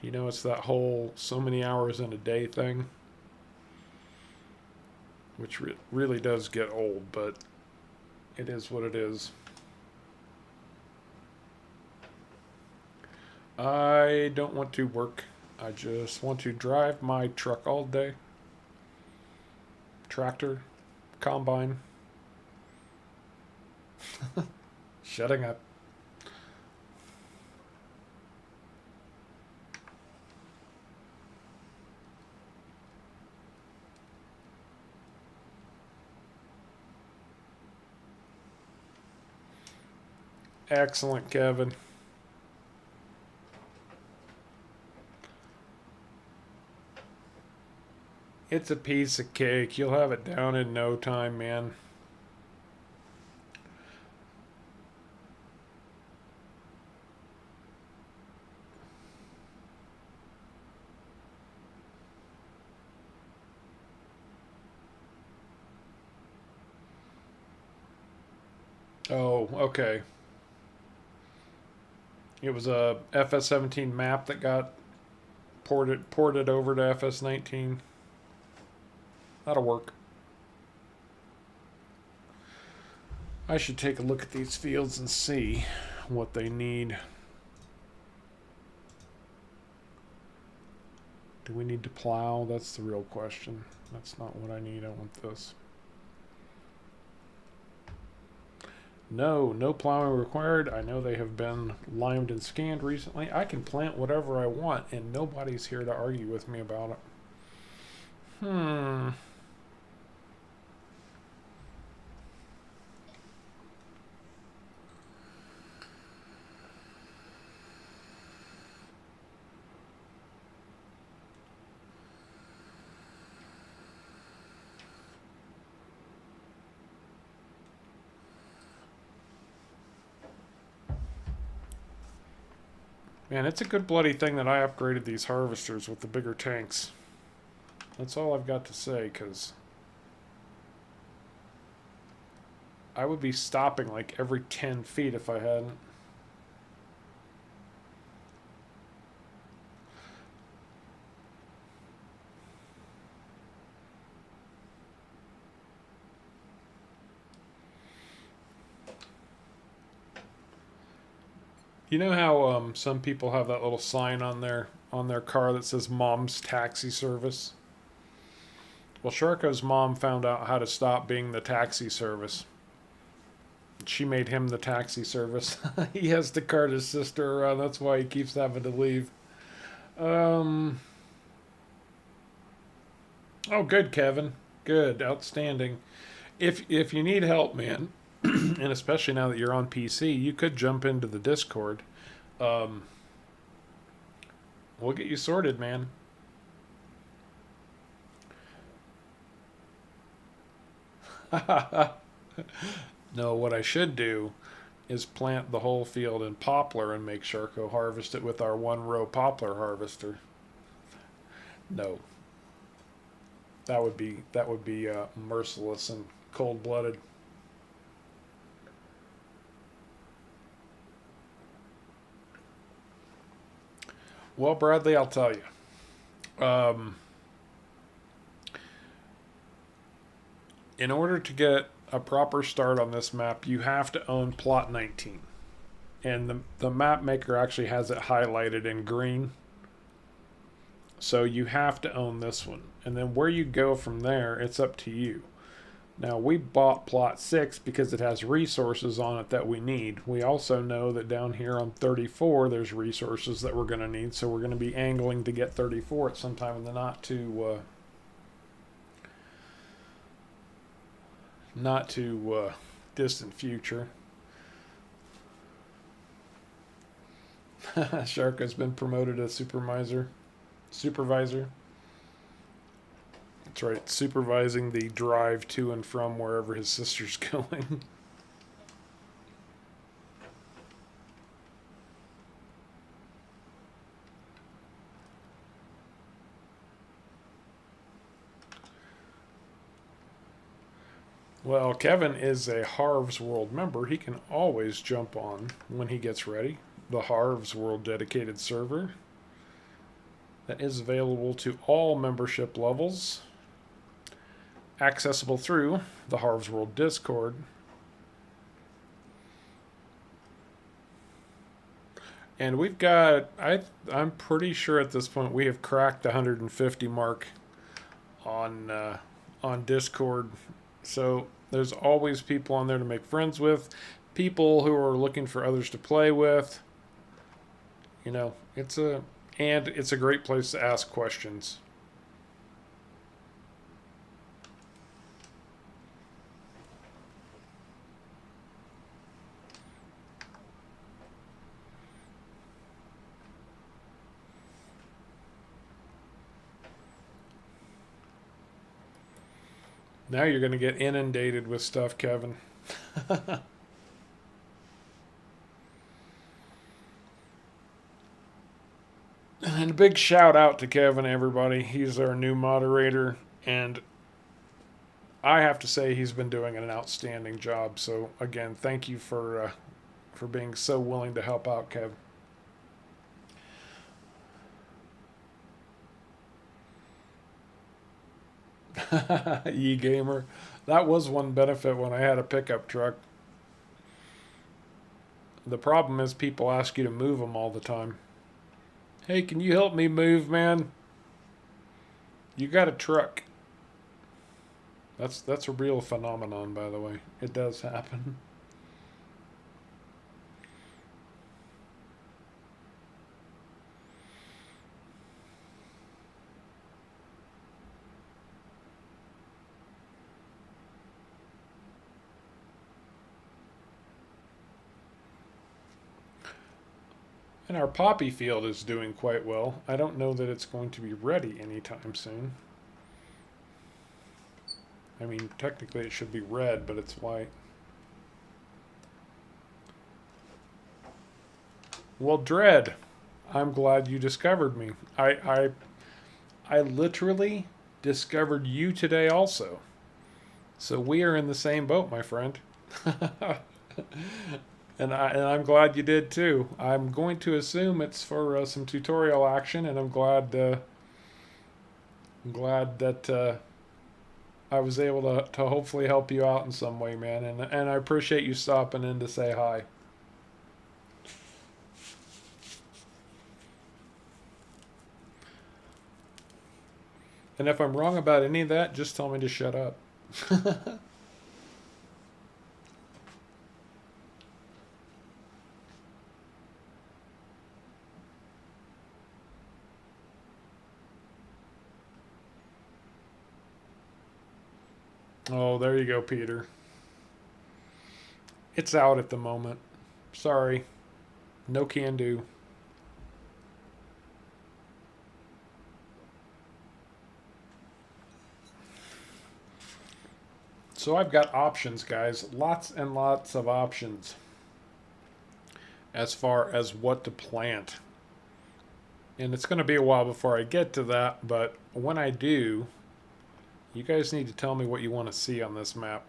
You know, it's that whole so many hours in a day thing, which really does get old, but it is what it is. I don't want to work. I just want to drive my truck all day. Tractor, combine. Shutting up. Excellent, Kevin. It's a piece of cake. You'll have it down in no time, man. Oh, okay. It was a FS17 map that got ported over to FS19. That'll work. I should take a look at these fields and see what they need. Do we need to plow? That's the real question. That's not what I need. I want this. No, no plowing required. I know they have been limed and scanned recently. I can plant whatever I want, and nobody's here to argue with me about it. Man, it's a good bloody thing that I upgraded these harvesters with the bigger tanks. That's all I've got to say, because I would be stopping like every 10 feet if I hadn't. You know how some people have that little sign on their car that says "Mom's Taxi Service"? Well, Sharko's mom found out how to stop being the taxi service. She made him the taxi service. He has to cart his sister around. That's why he keeps having to leave. Um. Oh, good, Kevin. Good, outstanding. If you need help, man, and especially now that you're on PC, you could jump into the Discord. Um, we'll get you sorted, man. No, what I should do is plant the whole field in poplar and make Sharko harvest it with our one row poplar harvester. No, that would be merciless and cold blooded. Well, Bradley, I'll tell you. Um, in order to get a proper start on this map, you have to own plot 19. And the map maker actually has it highlighted in green. So you have to own this one. And then where you go from there, it's up to you. Now, we bought plot 6 because it has resources on it that we need. We also know that down here on 34, there's resources that we're going to need. So we're going to be angling to get 34 at some time in the not too distant future. Shark has been promoted as supervisor. That's right, supervising the drive to and from wherever his sister's going. Well, Kevin is a Harv's World member. He can always jump on when he gets ready. The Harv's World dedicated server that is available to all membership levels, accessible through the Harv's World Discord. And we've got, I'm pretty sure at this point we have cracked the 150 mark on Discord. So there's always people on there to make friends with, people who are looking for others to play with. You know, it's a great place to ask questions. Now you're going to get inundated with stuff, Kevin. And a big shout out to Kevin, everybody. He's our new moderator, and I have to say he's been doing an outstanding job. So again, thank you for being so willing to help out, Kev. Gamer. That was one benefit when I had a pickup truck. The problem is people ask you to move them all the time. Hey, can you help me move, man? You got a truck. That's a real phenomenon, by the way. It does happen. And our poppy field is doing quite well. I don't know that it's going to be ready anytime soon. I mean, technically it should be red, but it's white. Well, Dread, I'm glad you discovered me. I literally discovered you today also. So we are in the same boat, my friend. And I'm glad you did too. I'm going to assume it's for some tutorial action, and I'm glad that I was able to hopefully help you out in some way, man. And I appreciate you stopping in to say hi. And if I'm wrong about any of that, just tell me to shut up. Oh, there you go, Peter. It's out at the moment. Sorry. No can do. So I've got options, guys. Lots and lots of options as far as what to plant. And it's going to be a while before I get to that, but when I do, you guys need to tell me what you want to see on this map.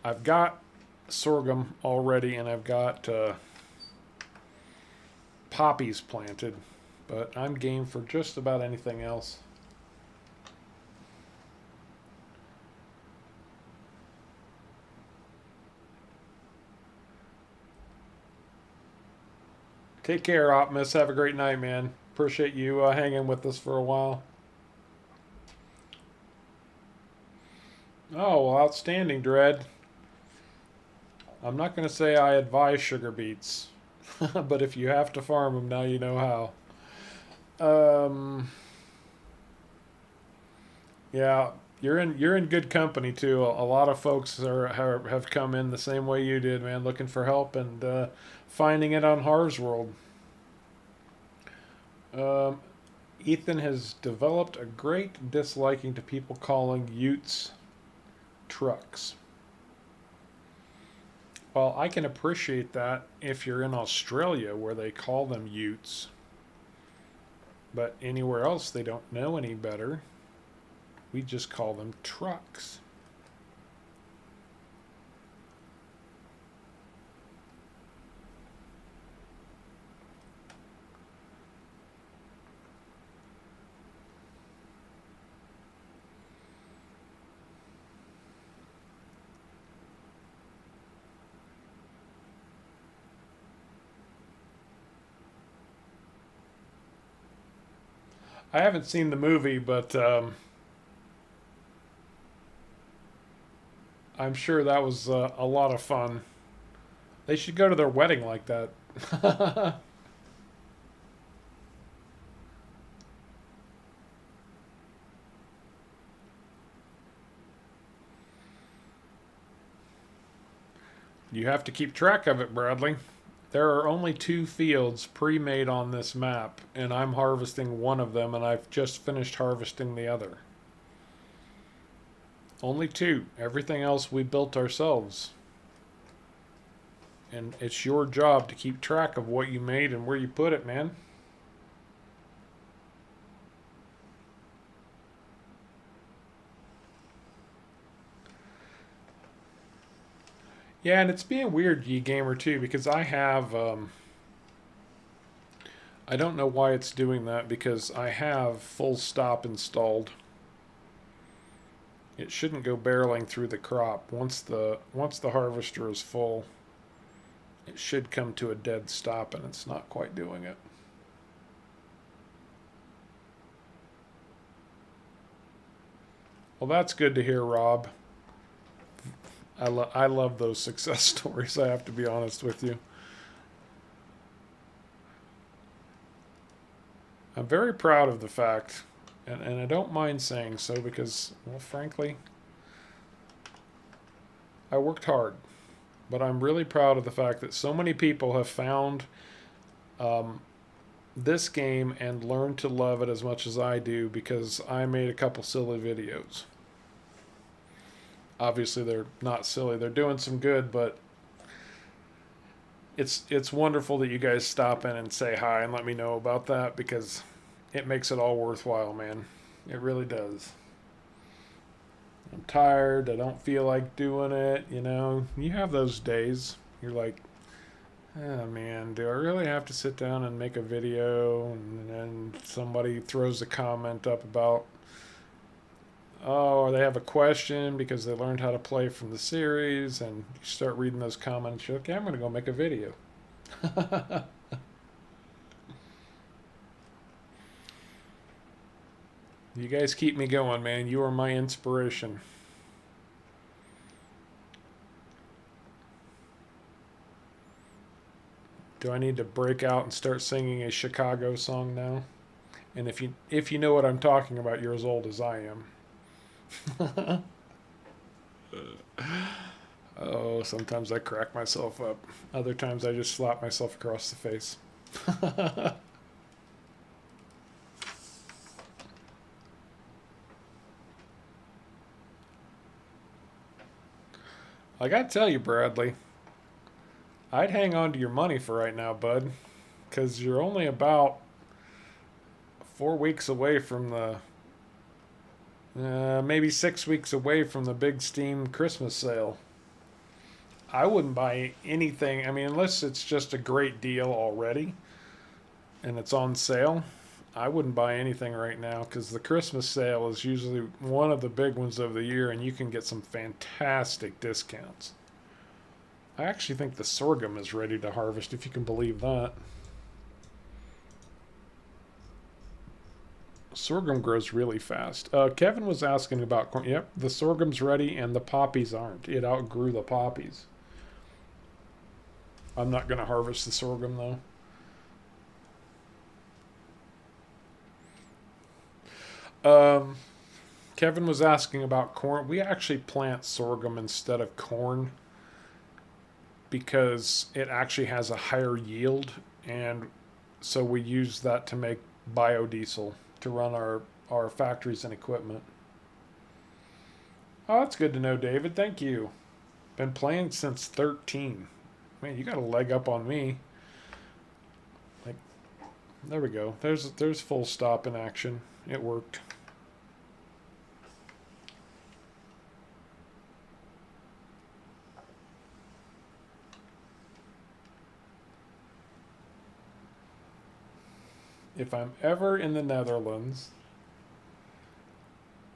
I've got sorghum already, and I've got poppies planted, but I'm game for just about anything else. Take care, Optimus. Have a great night, man. Appreciate you hanging with us for a while. Oh, well, outstanding, Dread. I'm not going to say I advise sugar beets, but if you have to farm them, now you know how. Yeah, you're in good company too. A lot of folks have come in the same way you did, man, looking for help and finding it on Harv's World. Um, Ethan has developed a great disliking to people calling Utes trucks. Well, I can appreciate that if you're in Australia where they call them Utes, but anywhere else they don't know any better. We just call them trucks. I haven't seen the movie, but I'm sure that was a lot of fun. They should go to their wedding like that. You have to keep track of it, Bradley. There are only 2 fields pre-made on this map, and I'm harvesting one of them, and I've just finished harvesting the other. Only 2. Everything else we built ourselves. And it's your job to keep track of what you made and where you put it, man. Yeah, and it's being weird, Ye Gamer, too, because I have. I don't know why it's doing that because I have full stop installed. It shouldn't go barreling through the crop. Once the harvester is full, it should come to a dead stop, and it's not quite doing it. Well, that's good to hear, Rob. I love those success stories, I have to be honest with you. I'm very proud of the fact, and I don't mind saying so because, well, frankly, I worked hard. But I'm really proud of the fact that so many people have found this game and learned to love it as much as I do because I made a couple silly videos. Obviously, they're not silly. They're doing some good, but it's wonderful that you guys stop in and say hi and let me know about that because it makes it all worthwhile, man. It really does. I'm tired. I don't feel like doing it. You know, you have those days. You're like, oh man, do I really have to sit down and make a video? And then somebody throws a comment up about, oh, or they have a question because they learned how to play from the series, and you start reading those comments. You're like, okay, I'm going to go make a video. You guys keep me going, man. You are my inspiration. Do I need to break out and start singing a Chicago song now? And if you know what I'm talking about, you're as old as I am. Oh, sometimes I crack myself up. Other times I just slap myself across the face. I gotta tell you, Bradley, I'd hang on to your money for right now, bud, because you're only about 4 weeks away from the, maybe 6 weeks away from the big Steam Christmas sale. I wouldn't buy anything, I mean, unless it's just a great deal already and it's on sale. I wouldn't buy anything right now because the Christmas sale is usually one of the big ones of the year and you can get some fantastic discounts. I actually think the sorghum is ready to harvest, if you can believe that. Sorghum grows really fast. Kevin was asking about corn. Yep, the sorghum's ready and the poppies aren't. It outgrew the poppies. I'm not going to harvest the sorghum though. Kevin was asking about corn. We actually plant sorghum instead of corn because it actually has a higher yield, and so we use that to make biodiesel to run our factories and equipment. Oh, that's good to know, David. Thank you. Been playing since 13. Man, you got a leg up on me. Like, there we go. There's full stop in action. It worked. If I'm ever in the Netherlands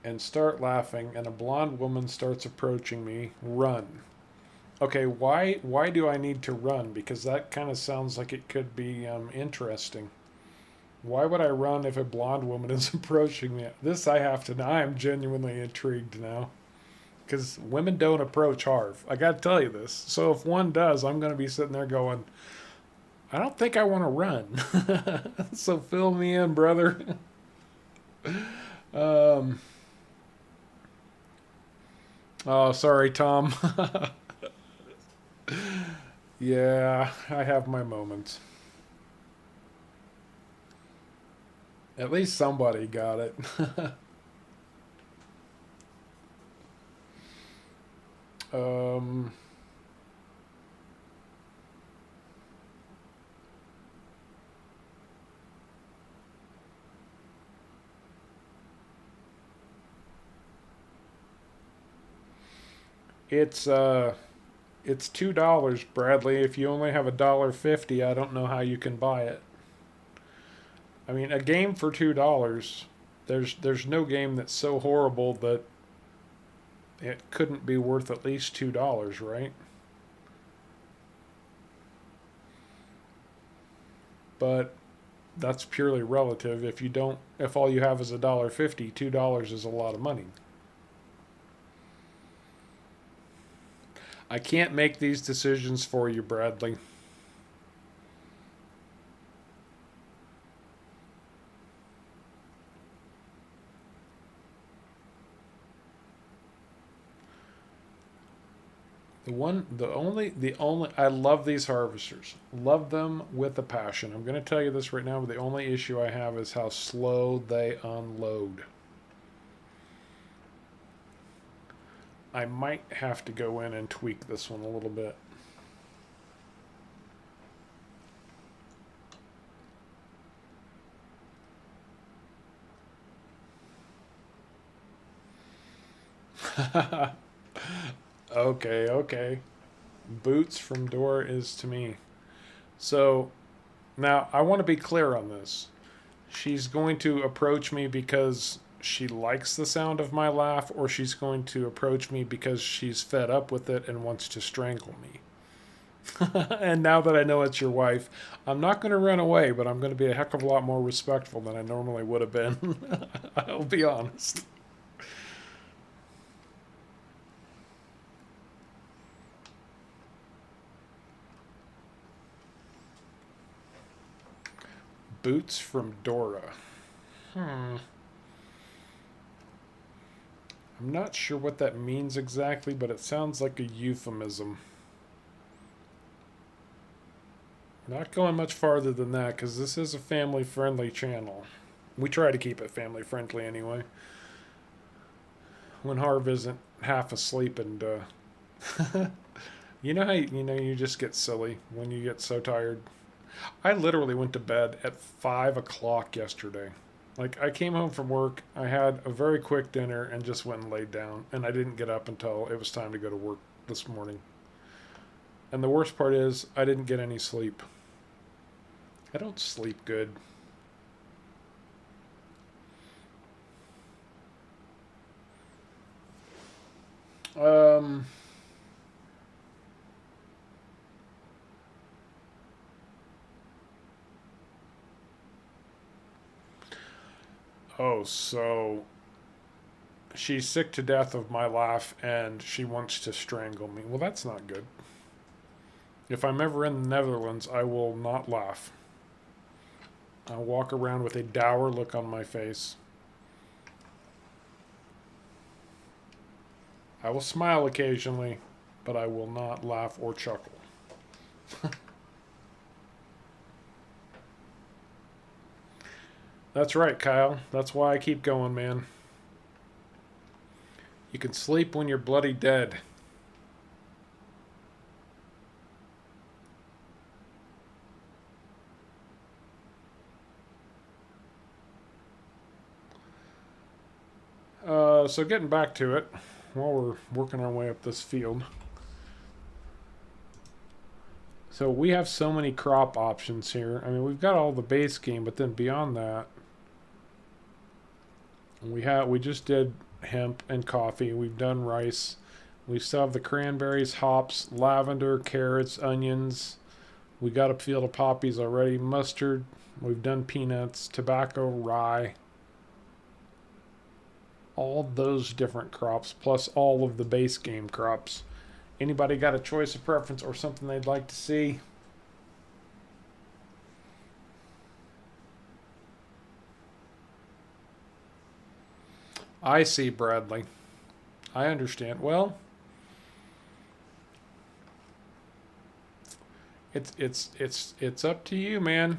and start laughing and a blonde woman starts approaching me, run. Okay, why do I need to run? Because that kind of sounds like it could be interesting. Why would I run if a blonde woman is approaching me? This I have to know. I am genuinely intrigued now. Because women don't approach Harv. I got to tell you this. So if one does, I'm going to be sitting there going, I don't think I want to run. So fill me in, brother. um, oh, sorry, Tom. Yeah, I have my moments. At least somebody got it. um, it's it's $2, Bradley. If you only have $1.50, I don't know how you can buy it. I mean, a game for $2. There's no game that's so horrible that it couldn't be worth at least $2, right? But that's purely relative. If all you have is $1.50, $2 is a lot of money. I can't make these decisions for you, Bradley. I love these harvesters. Love them with a passion. I'm going to tell you this right now, but the only issue I have is how slow they unload. I might have to go in and tweak this one a little bit. Okay. Boots from Dora is to me. So, now I want to be clear on this. She's going to approach me because she likes the sound of my laugh, or she's going to approach me because she's fed up with it and wants to strangle me. And now that I know it's your wife, I'm not going to run away, but I'm going to be a heck of a lot more respectful than I normally would have been. I'll be honest. Boots from Dora. I'm not sure what that means exactly, but it sounds like a euphemism. Not going much farther than that, because this is a family-friendly channel. We try to keep it family-friendly anyway. When Harv isn't half asleep and, you know how you just get silly when you get so tired? I literally went to bed at 5 o'clock yesterday. Like, I came home from work, I had a very quick dinner, and just went and laid down. And I didn't get up until it was time to go to work this morning. And the worst part is, I didn't get any sleep. I don't sleep good. Um... Oh, so she's sick to death of my laugh and she wants to strangle me. Well, that's not good. If I'm ever in the Netherlands, I will not laugh. I'll walk around with a dour look on my face. I will smile occasionally, but I will not laugh or chuckle. That's right, Kyle. That's why I keep going, man. You can sleep when you're bloody dead. So getting back to it, while we're working our way up this field. So we have so many crop options here. I mean, we've got all the base game, but then beyond that, we just did hemp and coffee. We've done rice. We still have the cranberries, hops, lavender, carrots, onions. We got a field of poppies already. Mustard. We've done peanuts, tobacco, rye. All those different crops, plus all of the base game crops. Anybody got a choice of preference or something they'd like to see? I see, Bradley. I understand. Well, it's up to you, man.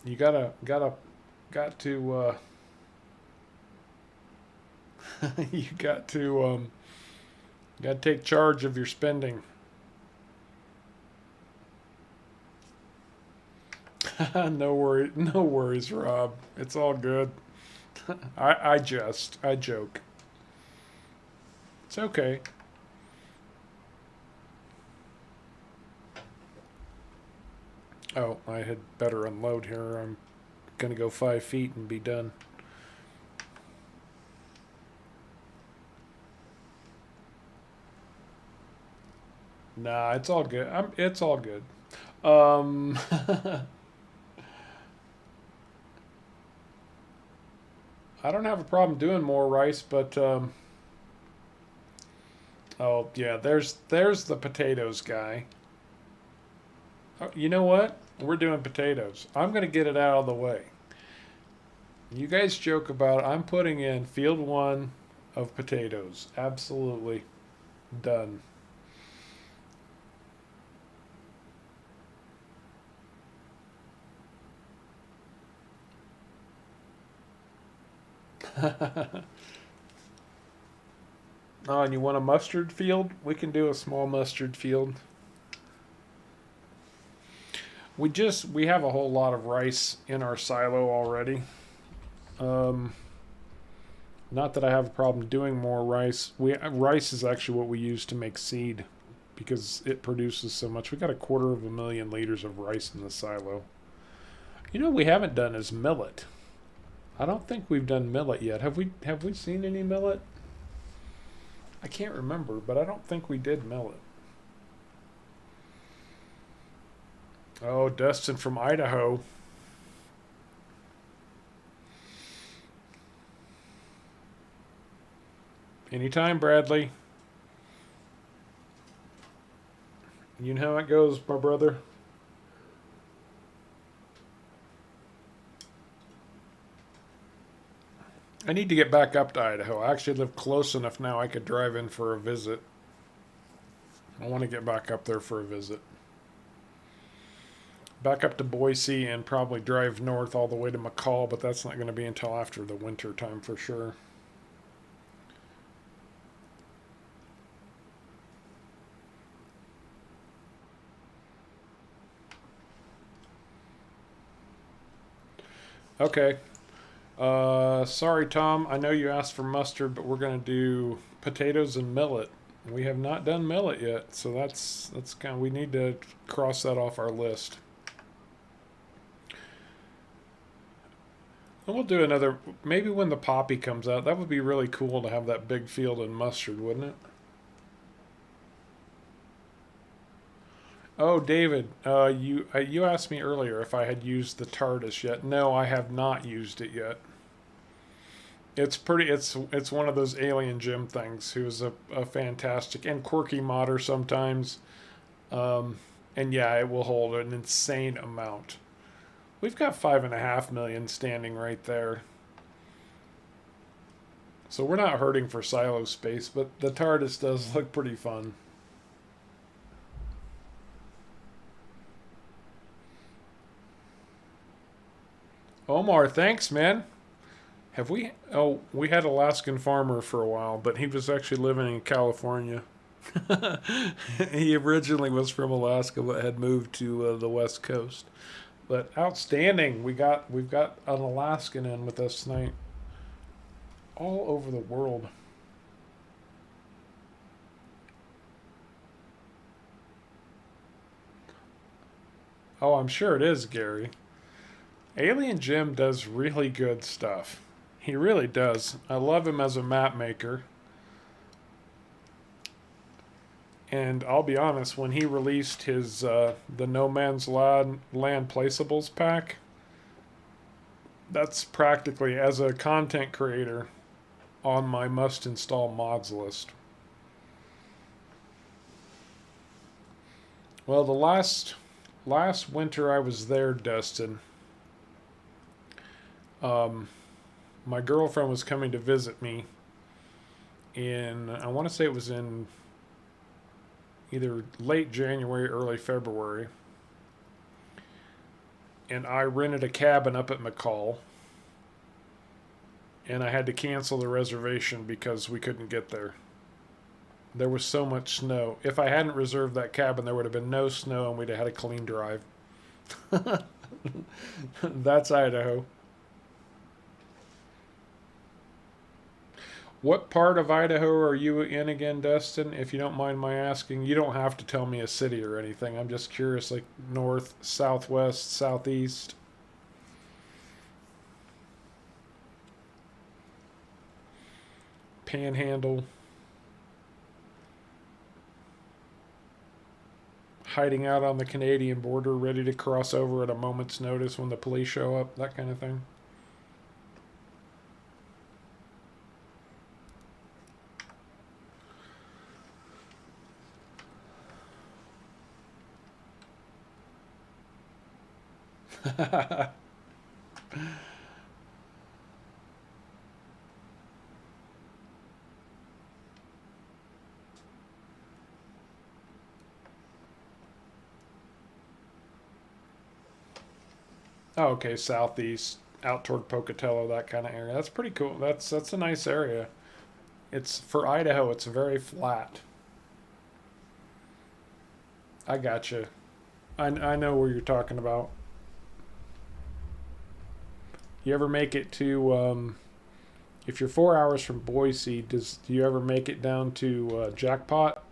You got to you got to take charge of your spending. No worries, Rob. It's all good. I joke. It's okay. Oh, I had better unload here. I'm gonna go 5 feet and be done. Nah, it's all good. It's all good. Um, I don't have a problem doing more rice, but oh yeah, there's the potatoes guy. Oh, you know what? We're doing potatoes. I'm gonna get it out of the way. You guys joke about it. I'm putting in field 1 of potatoes. Absolutely done. Oh, and you want a mustard field? We can do a small mustard field. We have a whole lot of rice in our silo already. Um, Not that I have a problem doing more rice. Rice is actually what we use to make seed because it produces so much. We got 250,000 liters of rice in the silo. You know what we haven't done is millet. I don't think we've done millet yet. Have we seen any millet? I can't remember, but I don't think we did millet. Oh, Dustin from Idaho. Anytime, Bradley. You know how it goes, my brother. I need to get back up to Idaho. I actually live close enough now I could drive in for a visit. I want to get back up there for a visit. Back up to Boise and probably drive north all the way to McCall, but that's not going to be until after the winter time for sure. Okay. Sorry, Tom. I know you asked for mustard, but we're going to do potatoes and millet. We have not done millet yet, so that's kind of, we need to cross that off our list. And we'll do another, maybe when the poppy comes out. That would be really cool to have that big field in mustard, wouldn't it? Oh, David, you asked me earlier if I had used the TARDIS yet. No, I have not used it yet. It's pretty. It's one of those Alien Jim things. Who's a fantastic and quirky modder sometimes. And yeah, it will hold an insane amount. We've got 5.5 million standing right there. So we're not hurting for silo space, but the TARDIS does look pretty fun. Omar, thanks, man. Have we? Oh, we had Alaskan Farmer for a while, but he was actually living in California. He originally was from Alaska, but had moved to the West Coast. But outstanding, we've got an Alaskan in with us tonight, all over the world. Oh, I'm sure it is, Gary. Alien Jim does really good stuff. He really does. I love him as a map maker. And I'll be honest, when he released his the No Man's Land Placeables pack, that's practically as a content creator on my must install mods list. Well, the last winter I was there, Dustin, my girlfriend was coming to visit me in, I want to say it was in either late January, early February. And I rented a cabin up at McCall. And I had to cancel the reservation because we couldn't get there. There was so much snow. If I hadn't reserved that cabin, there would have been no snow and we'd have had a clean drive. That's Idaho. What part of Idaho are you in again, Dustin? If you don't mind my asking, you don't have to tell me a city or anything. I'm just curious, like north, southwest, southeast. Panhandle. Hiding out on the Canadian border, ready to cross over at a moment's notice when the police show up, that kind of thing. Oh, okay, southeast, out toward Pocatello, that kind of area. That's pretty cool. That's a nice area. It's for Idaho. It's very flat. I gotcha. I know where you're talking about. You ever make it to? If you're 4 hours from Boise, do you ever make it down to Jackpot?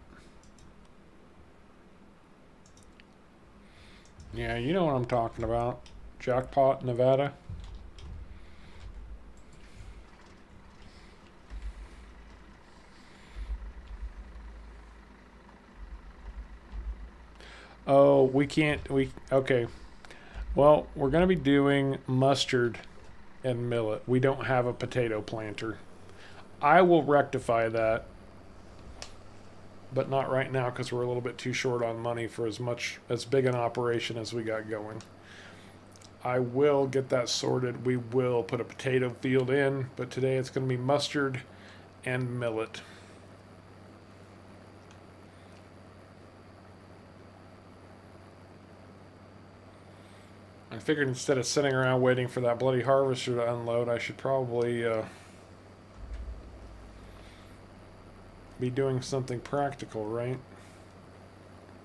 Yeah, you know what I'm talking about. Jackpot, Nevada. Oh, we can't. Okay. Well, we're going to be doing mustard and millet. We don't have a potato planter. I will rectify that, but not right now because we're a little bit too short on money for as big an operation as we got going. I will get that sorted. We will put a potato field in, but today it's going to be mustard and millet. I figured instead of sitting around waiting for that bloody harvester to unload, I should probably be doing something practical, right?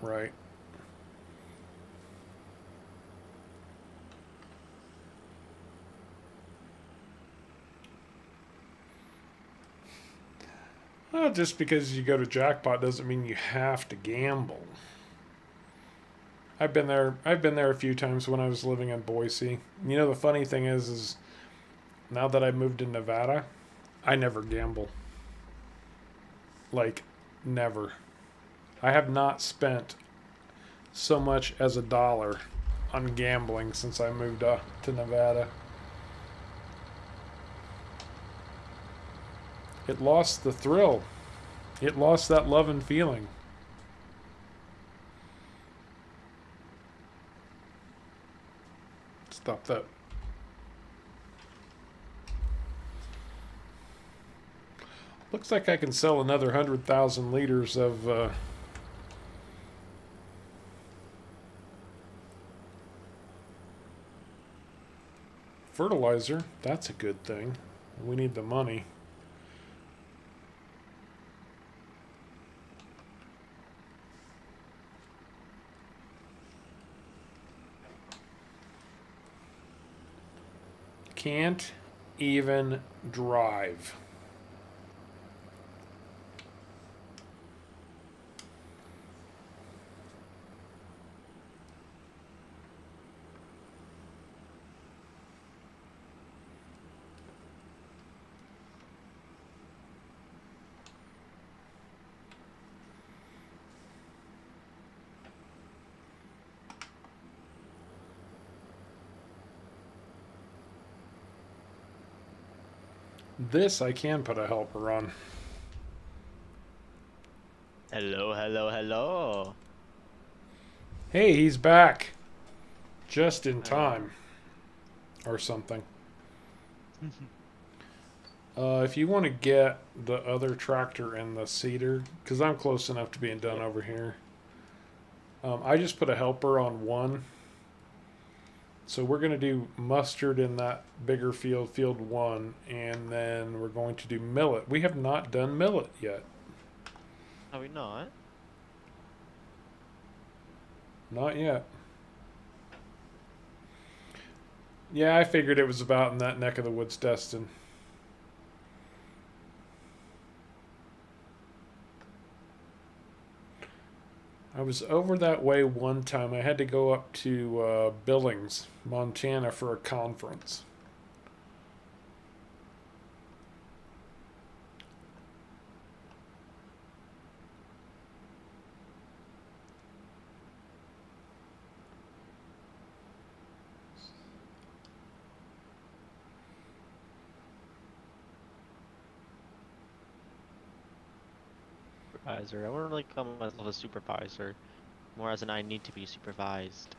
Right. Well, just because you go to Jackpot doesn't mean you have to gamble. I've been there. I've been there a few times when I was living in Boise. You know, the funny thing is now that I moved to Nevada, I never gamble. Like, never. I have not spent so much as $1 on gambling since I moved to Nevada. It lost the thrill. It lost that love and feeling. Stop that. Looks like I can sell another 100,000 liters of fertilizer. That's a good thing. We need the money. Can't even drive. This I can put a helper on. Hello, hello, hello. Hey, he's back. Just in time. Or something. If you want to get the other tractor and the seeder, because I'm close enough to being done over here. I just put a helper on one. So we're going to do mustard in that bigger field, field 1, and then we're going to do millet. We have not done millet yet. Are we not? Not yet. Yeah, I figured it was about in that neck of the woods, Destin. I was over that way one time. I had to go up to Billings, Montana for a conference. Supervisor. I wouldn't really call myself a supervisor. More as an I need to be supervised.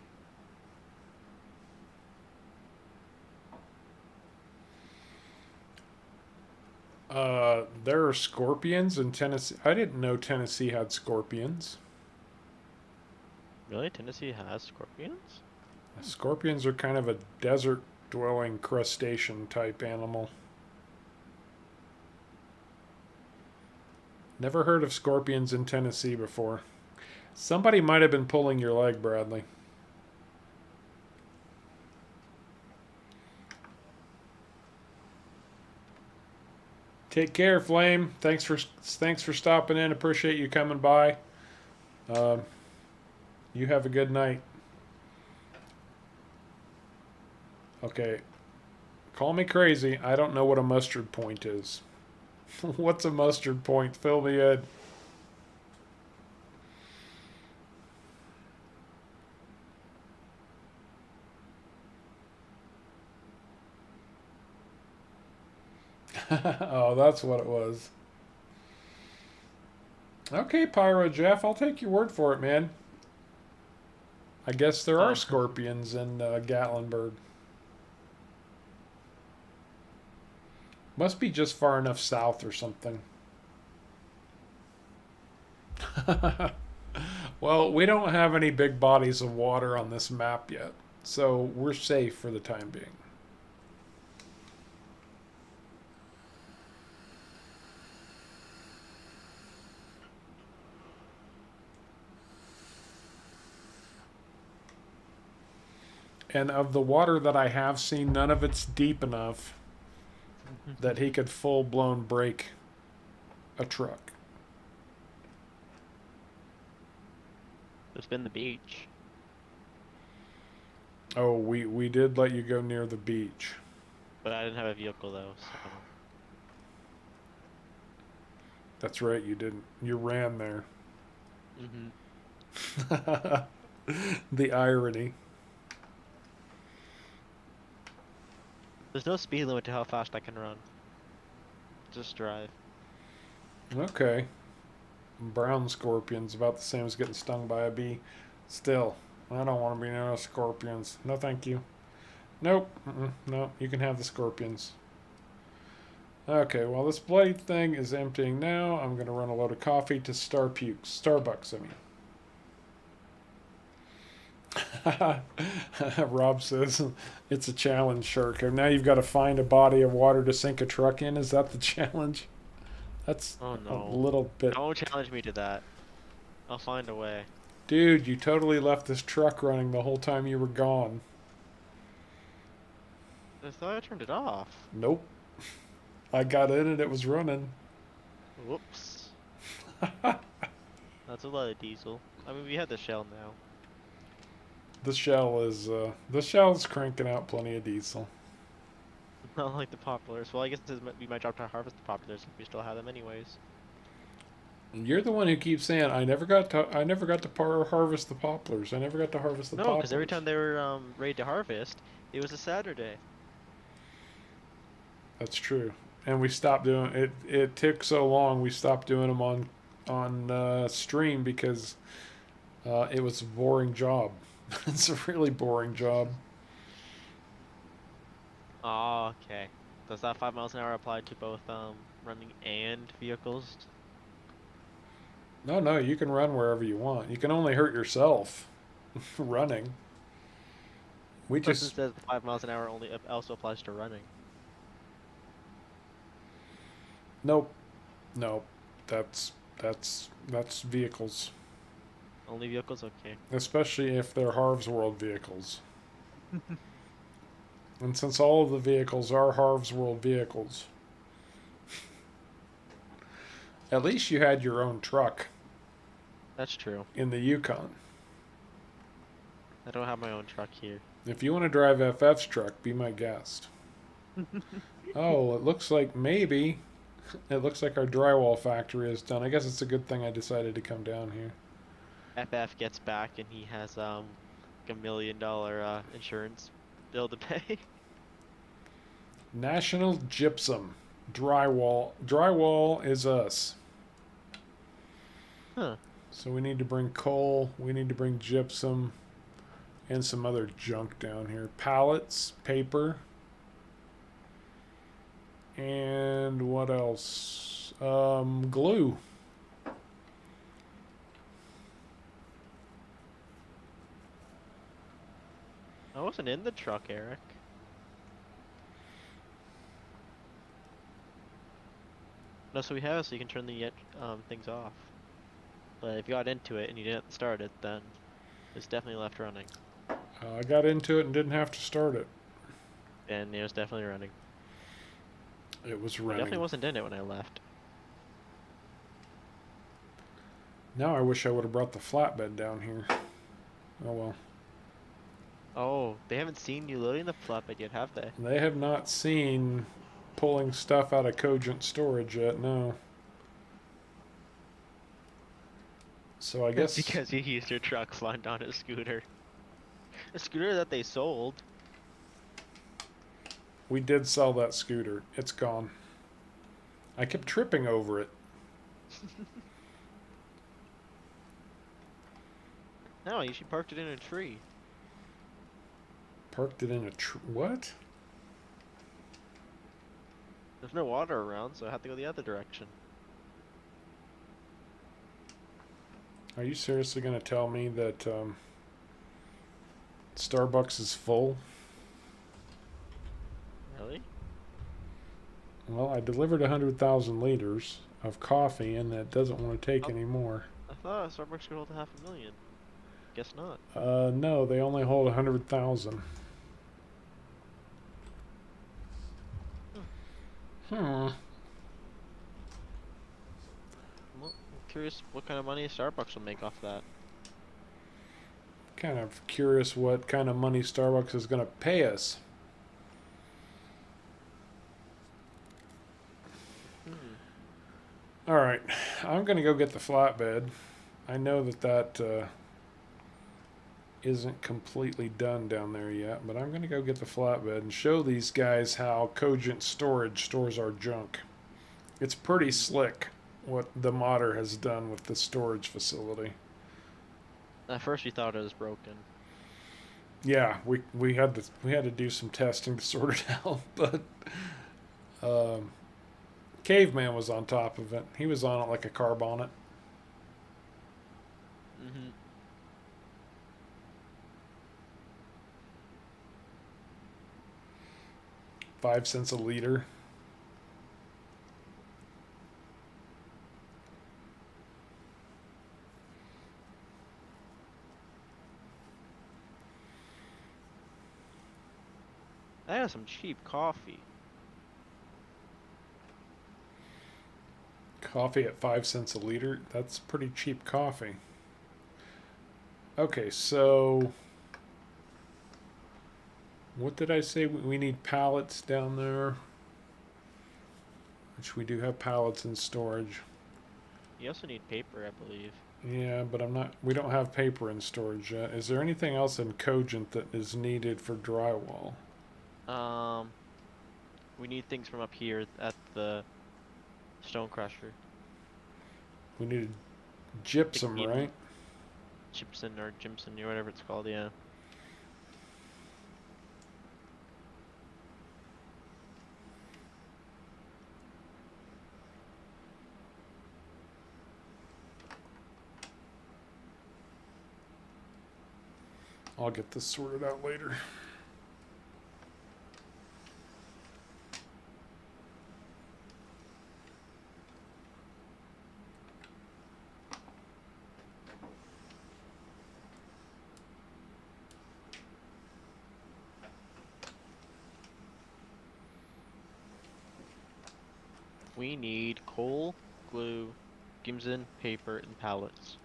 There are scorpions in Tennessee. I didn't know Tennessee had scorpions. Really? Tennessee has scorpions? Scorpions are kind of a desert dwelling crustacean type animal. Never heard of scorpions in Tennessee before. Somebody might have been pulling your leg, Bradley. Take care, Flame. Thanks for stopping in. Appreciate you coming by. You have a good night. Okay. Call me crazy. I don't know what a mustard point is. What's a mustard point? Fill me in. Oh, that's what it was. Okay, Pyro Jeff, I'll take your word for it, man. I guess there are scorpions in Gatlinburg. Must be just far enough south or something. Well, we don't have any big bodies of water on this map yet, so we're safe for the time being. And of the water that I have seen, none of it's deep enough that he could full-blown break a truck. It's been the beach. Oh, we did let you go near the beach. But I didn't have a vehicle though, so... That's right, you didn't. You ran there. Mm-hmm. The irony. There's no speed limit to how fast I can run. Just drive. Okay. Brown scorpion's about the same as getting stung by a bee. Still, I don't want to be near scorpions. No, thank you. Nope. No, you can have the scorpions. Okay, well, this bloody thing is emptying now. I'm going to run a load of coffee to Starbucks, I mean. Rob says it's a challenge, Shirk. Now you've got to find a body of water to sink a truck in. Is that the challenge? That's Oh a no. little bit. Don't challenge me to that. I'll find a way. Dude, you totally left this truck running the whole time you were gone. I thought I turned it off. Nope. I got in and it was running. Whoops. That's a lot of diesel. I mean, we have the shell now. The shell's cranking out plenty of diesel. Not like the poplars. Well, I guess it might be my job to harvest the poplars if we still have them anyways. You're the one who keeps saying I never got to harvest the poplars. I never got to harvest the No, poplars. because every time they were ready to harvest, it was a Saturday. That's true. And we stopped doing it. It took so long. We stopped doing them on stream because it was a boring job. It's a really boring job. Oh, okay. Does that 5 miles an hour apply to both running and vehicles? No, you can run wherever you want. You can only hurt yourself running. We Person just says 5 miles an hour only also applies to running. nope. That's vehicles, Only vehicles, okay. especially if they're Harv's World vehicles. And since all of the vehicles are Harv's World vehicles, at least you had your own truck That's true. in the Yukon. I don't have my own truck here. If you want to drive FF's truck, be my guest. Oh, it looks like maybe. It looks like our drywall factory is done. I guess it's a good thing I decided to come down here. FF gets back and he has like $1 million insurance bill to pay. National Gypsum. Drywall. Drywall is us. Huh. So we need to bring coal. We need to bring gypsum. And some other junk down here. Pallets. Paper. And what else? Glue. I wasn't in the truck, Eric. No, so we have it so you can turn the things off. But if you got into it and you didn't start it, then it's definitely left running. I got into it and didn't have to start it. And it was definitely running. It was I running. definitely wasn't in it when I left. Now I wish I would have brought the flatbed down here. Oh well. Oh, they haven't seen you loading the flatbed yet, have they? They have not seen pulling stuff out of Cogent storage yet, no. So I guess Because you used your truck flying on a scooter. A scooter that they sold. we did sell that scooter. It's gone. I kept tripping over it. No, you should parked it in a tree. Parked it in a what? There's no water around, so I have to go the other direction. Are you seriously going to tell me that Starbucks is full? Really? Well, I delivered 100,000 liters of coffee, and that doesn't want to take any more. I thought Starbucks could hold 500,000. Guess not. No, they only hold 100,000. Well, I'm curious what kind of money Starbucks will make off that. Kind of curious what kind of money Starbucks is going to pay us. All right, I'm going to go get the flatbed. I know that isn't completely done down there yet, but I'm going to go get the flatbed and show these guys how Cogent Storage stores our junk. It's pretty slick what the modder has done with the storage facility. At first we thought it was broken. Yeah, we had to do some testing to sort it out, but Caveman was on top of it. He was on it like a car bonnet. Mm-hmm. 5 cents a liter. I have some cheap coffee. Coffee at 5 cents a liter. That's pretty cheap coffee. Okay, so what did I say? We need pallets down there, which we do have pallets in storage. You also need paper, I believe. Yeah, but I'm not. We don't have paper in storage yet. Is there anything else in Cogent that is needed for drywall? We need things from up here at the stone crusher. We needed gypsum, Like right? Gypsum or Jimson or whatever it's called, yeah. I'll get this sorted out later. We need coal, glue, Gimson, paper, and pallets.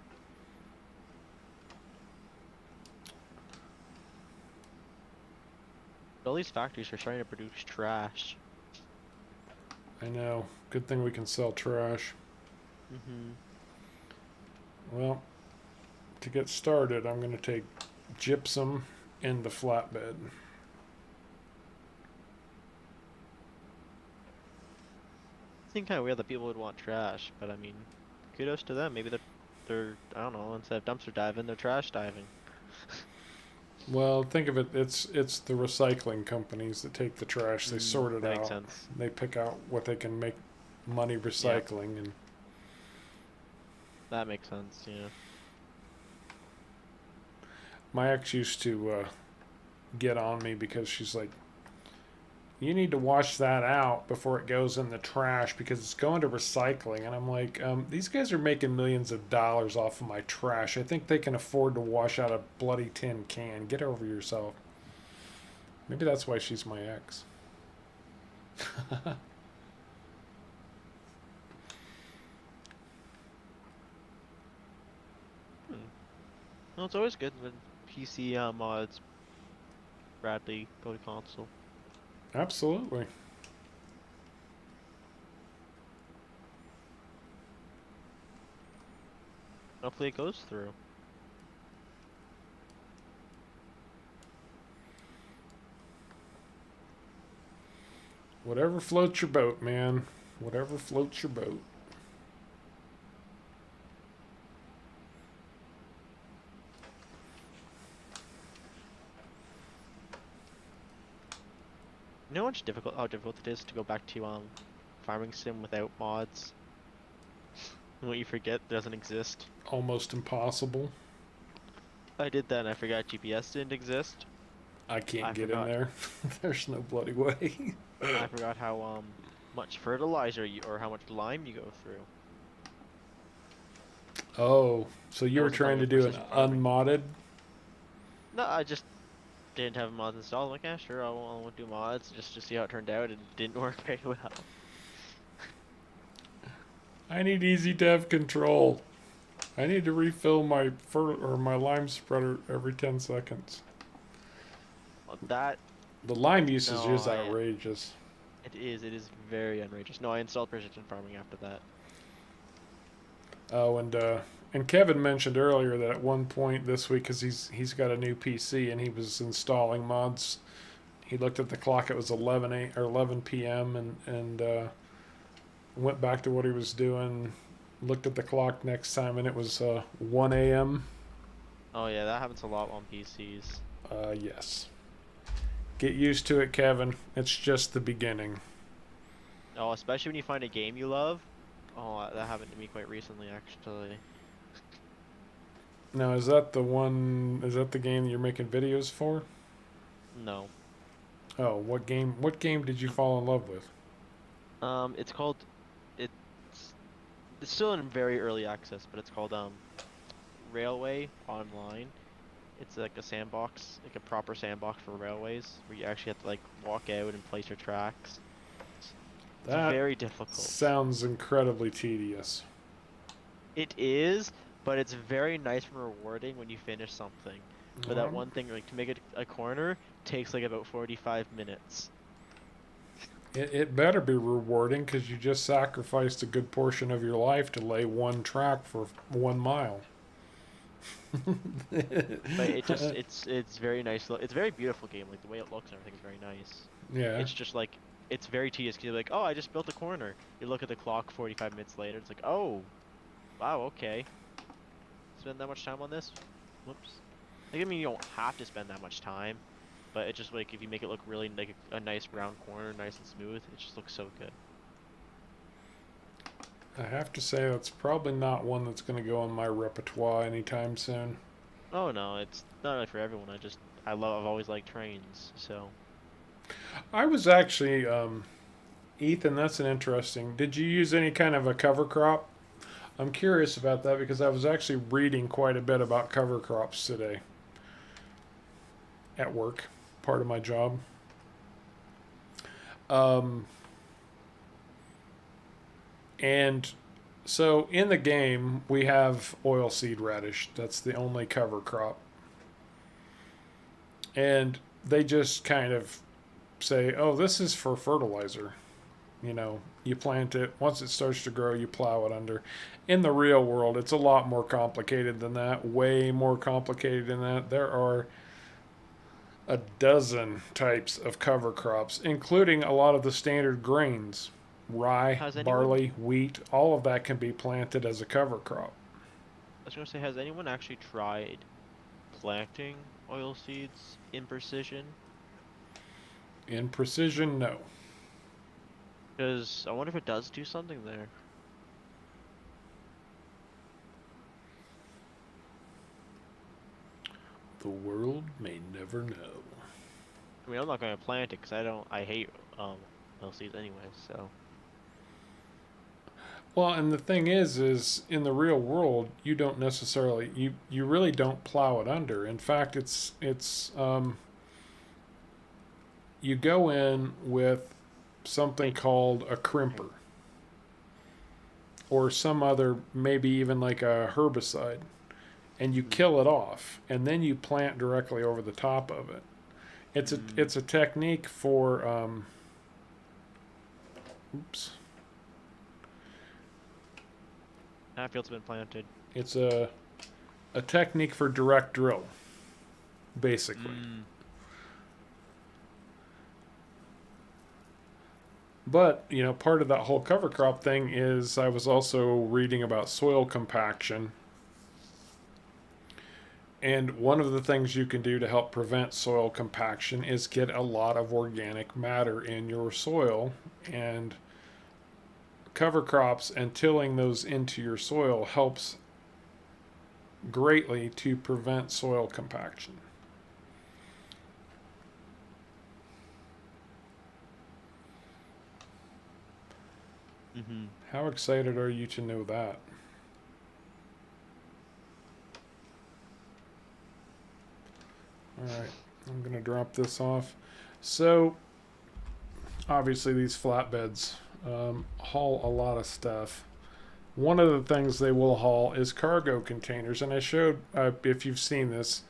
All these factories are starting to produce trash. I know. Good thing we can sell trash. Mm-hmm. Well, to get started, I'm going to take gypsum and the flatbed. Seems kind of weird that people would want trash, but I mean, kudos to them. Maybe they're I don't know, instead of dumpster diving, they're trash diving. Well, think of it. It's the recycling companies that take the trash. They sort it that out. makes sense. They pick out what they can make money recycling, and That makes sense, yeah. my ex used to get on me because she's like, "You need to wash that out before it goes in the trash because it's going to recycling." And I'm like, "These guys are making millions of dollars off of my trash. I think they can afford to wash out a bloody tin can. Get over yourself." Maybe that's why she's my ex. Well, it's always good when PC mods Bradley go to console. Absolutely. Hopefully it goes through. Whatever floats your boat, man. Whatever floats your boat. You know how difficult it is to go back to farming sim without mods? What you forget doesn't exist. Almost impossible. I did that and I forgot GPS didn't exist. I can't I get forgot. in there. There's no bloody way. I forgot how much fertilizer or how much lime you go through. Oh, so you That were was a trying to problem do with an precision farming. unmodded? No, I just didn't have mods installed. I'm like, yeah, sure, I won't do mods just to see how it turned out. It didn't work very well. I need easy dev control. I need to refill my my lime spreader every 10 seconds. Well, that The lime usage no, is outrageous. it is very outrageous. No, I installed precision farming after that. Oh, and And Kevin mentioned earlier that at one point this week, because he's got a new PC and he was installing mods, he looked at the clock. It was 11 p.m. and went back to what he was doing. Looked at the clock next time and it was 1 a.m. Oh yeah, that happens a lot on PCs. Yes. Get used to it, Kevin. It's just the beginning. Oh, especially when you find a game you love. Oh, that happened to me quite recently, actually. Now, is that the one? Is that the game you're making videos for? No. Oh, what game? What game did you fall in love with? It's called. It's it's still in very early access, but it's called Railway Online. It's like a sandbox, like a proper sandbox for railways, where you actually have to like walk out and place your tracks. It's That very difficult. sounds incredibly tedious. It is, but it's very nice and rewarding when you finish something. But that one thing, like to make it a corner, takes like about 45 minutes. It better be rewarding because you just sacrificed a good portion of your life to lay one track for 1 mile. But it's very nice. It's a very beautiful game. Like the way it looks and everything is very nice. Yeah. It's just like it's very tedious because you're like, oh, I just built a corner. You look at the clock 45 minutes later. It's like, oh, wow, okay. Spend that much time on this? Whoops. Like, I mean, you don't have to spend that much time, but it's just like if you make it look really like a nice round corner, nice and smooth, it just looks so good. I have to say that's probably not one that's going to go on my repertoire anytime soon. Oh no, it's not really for everyone. I've always liked trains, so. I was actually, Ethan, that's an interesting. Did you use any kind of a cover crop? I'm curious about that because I was actually reading quite a bit about cover crops today at work, part of my job. And so in the game, we have oilseed radish. That's the only cover crop. And they just kind of say, oh, this is for fertilizer. You know, you plant it. Once it starts to grow, you plow it under. In the real world, it's a lot more complicated than that. Way more complicated than that. There are a dozen types of cover crops, including a lot of the standard grains. Rye, barley, wheat, all of that can be planted as a cover crop. I was gonna say, has anyone actually tried planting oil seeds in precision? In precision, no. Because I wonder if it does do something there. The world may never know. I mean, I'm not gonna plant it because I hate oil seeds anyway, so. Well, and the thing is in the real world, you don't necessarily you really don't plow it under. In fact, it's you go in with something called a crimper or some other, maybe even like a herbicide, and you kill it off, and then you plant directly over the top of it. It's a technique for oops. That field's been planted. It's a technique for direct drill, basically. But, you know, part of that whole cover crop thing is I was also reading about soil compaction. And one of the things you can do to help prevent soil compaction is get a lot of organic matter in your soil. And cover crops and tilling those into your soil helps greatly to prevent soil compaction. How excited are you to know that? Alright, I'm going to drop this off. So, obviously these flatbeds haul a lot of stuff. One of the things they will haul is cargo containers, and I showed, if you've seen this,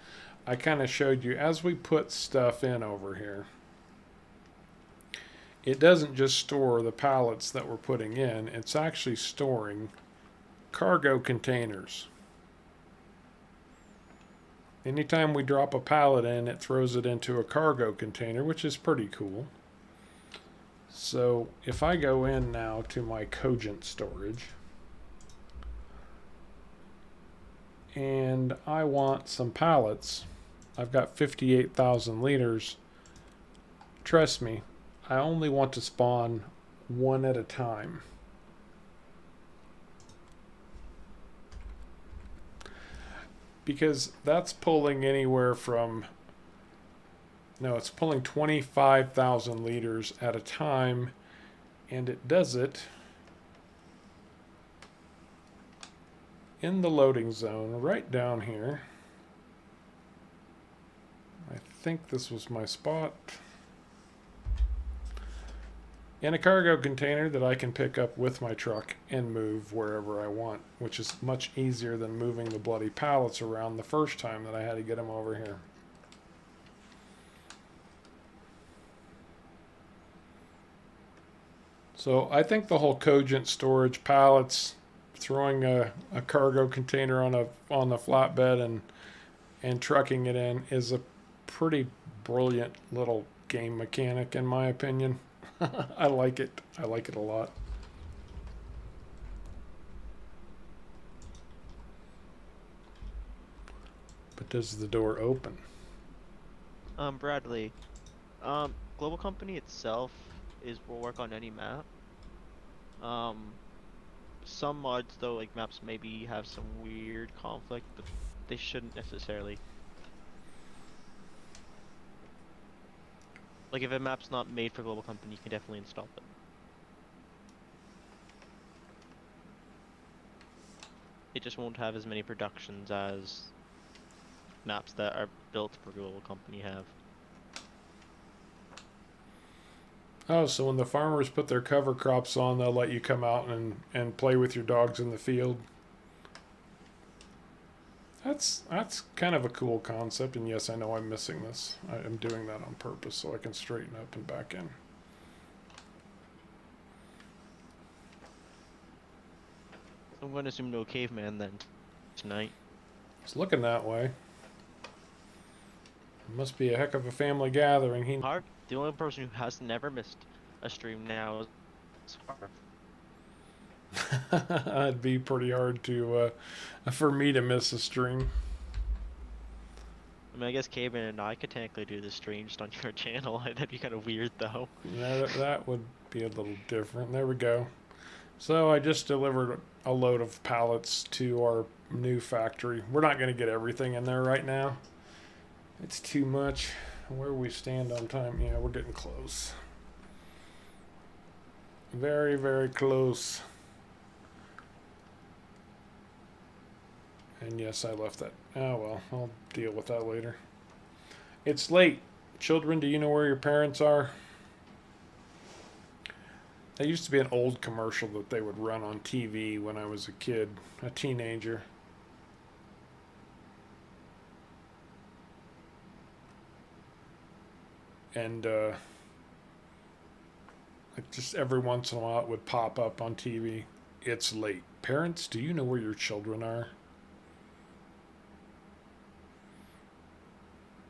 I kind of showed you as we put stuff in over here. It doesn't just store the pallets that we're putting in, it's actually storing cargo containers. anytime we drop a pallet in, it throws it into a cargo container, which is pretty cool. So if I go in now to my Cogent storage, and I want some pallets, I've got 58,000 liters. Trust me, I only want to spawn one at a time. Because that's pulling anywhere from, no, it's pulling 25,000 liters at a time, and it does it in the loading zone right down here. I think this was my spot. In a cargo container that I can pick up with my truck and move wherever I want, which is much easier than moving the bloody pallets around the first time that I had to get them over here. So I think the whole Cogent storage pallets, throwing a cargo container on the flatbed and trucking it in is a pretty brilliant little game mechanic in my opinion. I like it. I like it a lot. But does the door open? Bradley, Global Company itself will work on any map. Some mods though, like maps maybe have some weird conflict, but they shouldn't necessarily. Like if a map's not made for Global Company, you can definitely install it. It just won't have as many productions as maps that are built for Global Company have. Oh, so when the farmers put their cover crops on, they'll let you come out and play with your dogs in the field. That's kind of a cool concept, and yes, I know I'm missing this. I'm doing that on purpose so I can straighten up and back in. I'm going to assume no caveman then tonight. It's looking that way. It must be a heck of a family gathering. Harv, the only person who has never missed a stream now is Harv. It'd be pretty hard to for me to miss a stream. I mean, I guess Caveman and I could technically do the stream just on your channel. That'd be kind of weird, though. That would be a little different. There we go. So I just delivered a load of pallets to our new factory. We're not going to get everything in there right now. It's too much. Where we stand on time? Yeah, we're getting close. Very, very close. And yes, I left that. Oh well, I'll deal with that later. It's late. Children, do you know where your parents are? There used to be an old commercial that they would run on TV when I was a kid, a teenager. And like just every once in a while it would pop up on TV. It's late. Parents, do you know where your children are?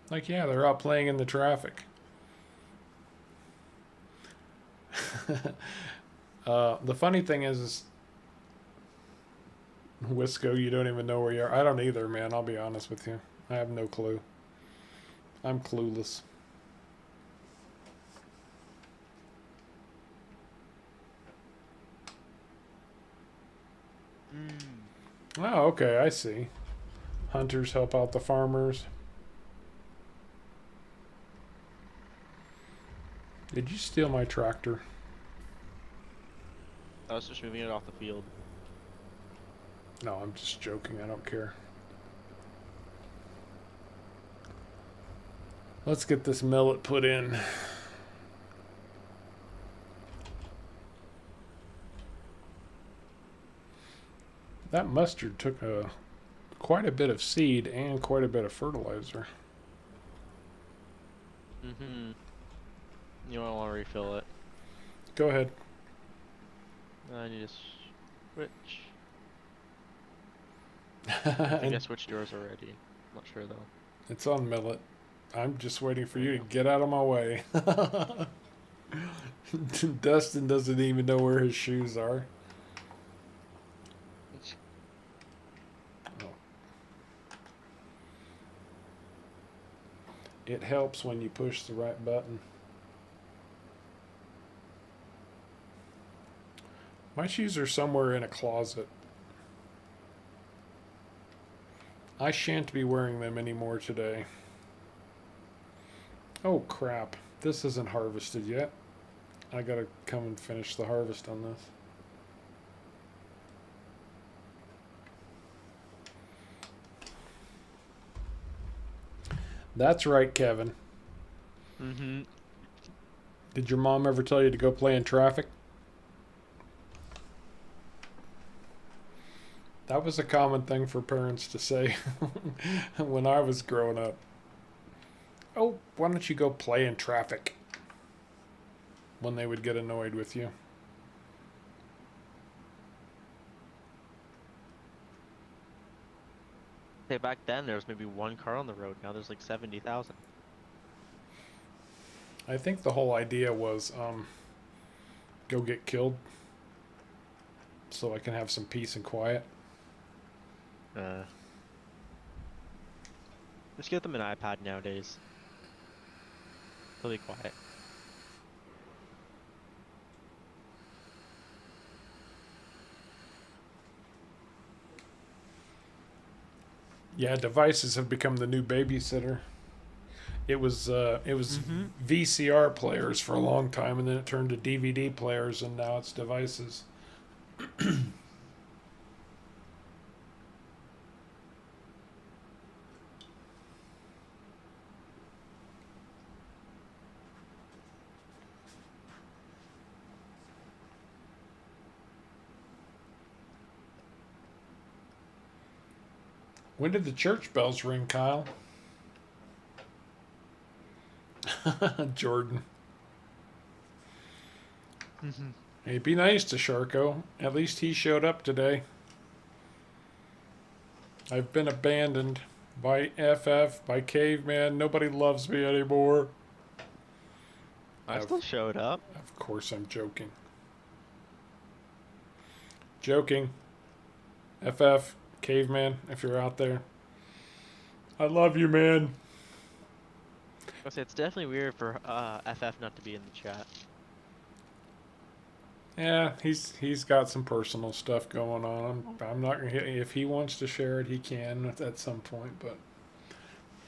Like, yeah, they're out playing in the traffic. The funny thing is, Wisco, you don't even know where you are. I don't either, man. I'll be honest with you. I have no clue. I'm clueless. Oh, okay, I see. Hunters help out the farmers. Did you steal my tractor? I was just moving it off the field. No, I'm just joking. I don't care. Let's get this millet put in. That mustard took quite a bit of seed and quite a bit of fertilizer. Mm-hmm. You don't want to refill it. Go ahead. I need to switch. I think I switched yours already. I'm not sure though. It's on Millet. I'm just waiting for There you you to go. get out of my way. Dustin doesn't even know where his shoes are. Oh. It helps when you push the right button. My shoes are somewhere in a closet. I shan't be wearing them anymore today. Oh crap. This isn't harvested yet. I gotta come and finish the harvest on this. That's right, Kevin. Mm-hmm. Did your mom ever tell you to go play in traffic? That was a common thing for parents to say when I was growing up. Oh, why don't you go play in traffic? When they would get annoyed with you. Say back then there was maybe one car on the road. Now there's like 70,000. I think the whole idea was go get killed so I can have some peace and quiet. Just get them an iPad nowadays. They'll be quiet. Yeah, devices have become the new babysitter. It was VCR players for a long time, and then it turned to DVD players, and now it's devices. When did the church bells ring, Kyle? Jordan. Hey, be nice to Sharko. At least he showed up today. I've been abandoned by FF, by Caveman. Nobody loves me anymore. I still showed up. Of course, I'm joking. Joking. FF, Caveman, if you're out there. I love you, man. I say it's definitely weird for FF not to be in the chat. Yeah, he's got some personal stuff going on. I'm not gonna hit. If he wants to share it, he can at some point. But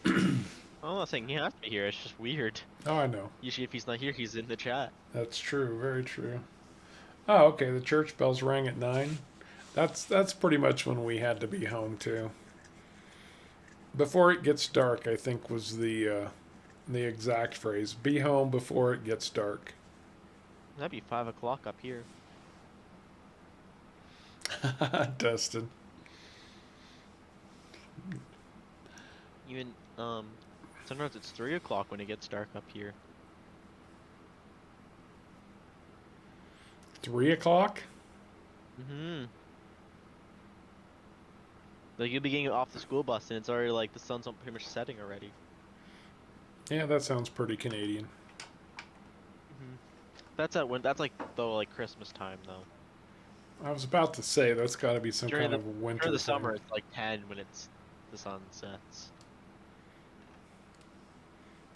I'm not saying he has to be here. It's just weird. oh, I know. Usually, if he's not here, he's in the chat. That's true. Very true. Oh, okay. The church bells rang at 9. That's pretty much when we had to be home too. Before it gets dark, I think was the exact phrase. Be home before it gets dark. That'd be 5 o'clock up here. Dustin. Even sometimes it's 3 o'clock when it gets dark up here. 3 o'clock? Like you'll be getting off the school bus and it's already like the sun's pretty much setting already. Yeah, that sounds pretty Canadian. That's like Christmas time though. I was about to say that's got to be some During kind of winter During the thing. summer, it's like 10 when the sun sets.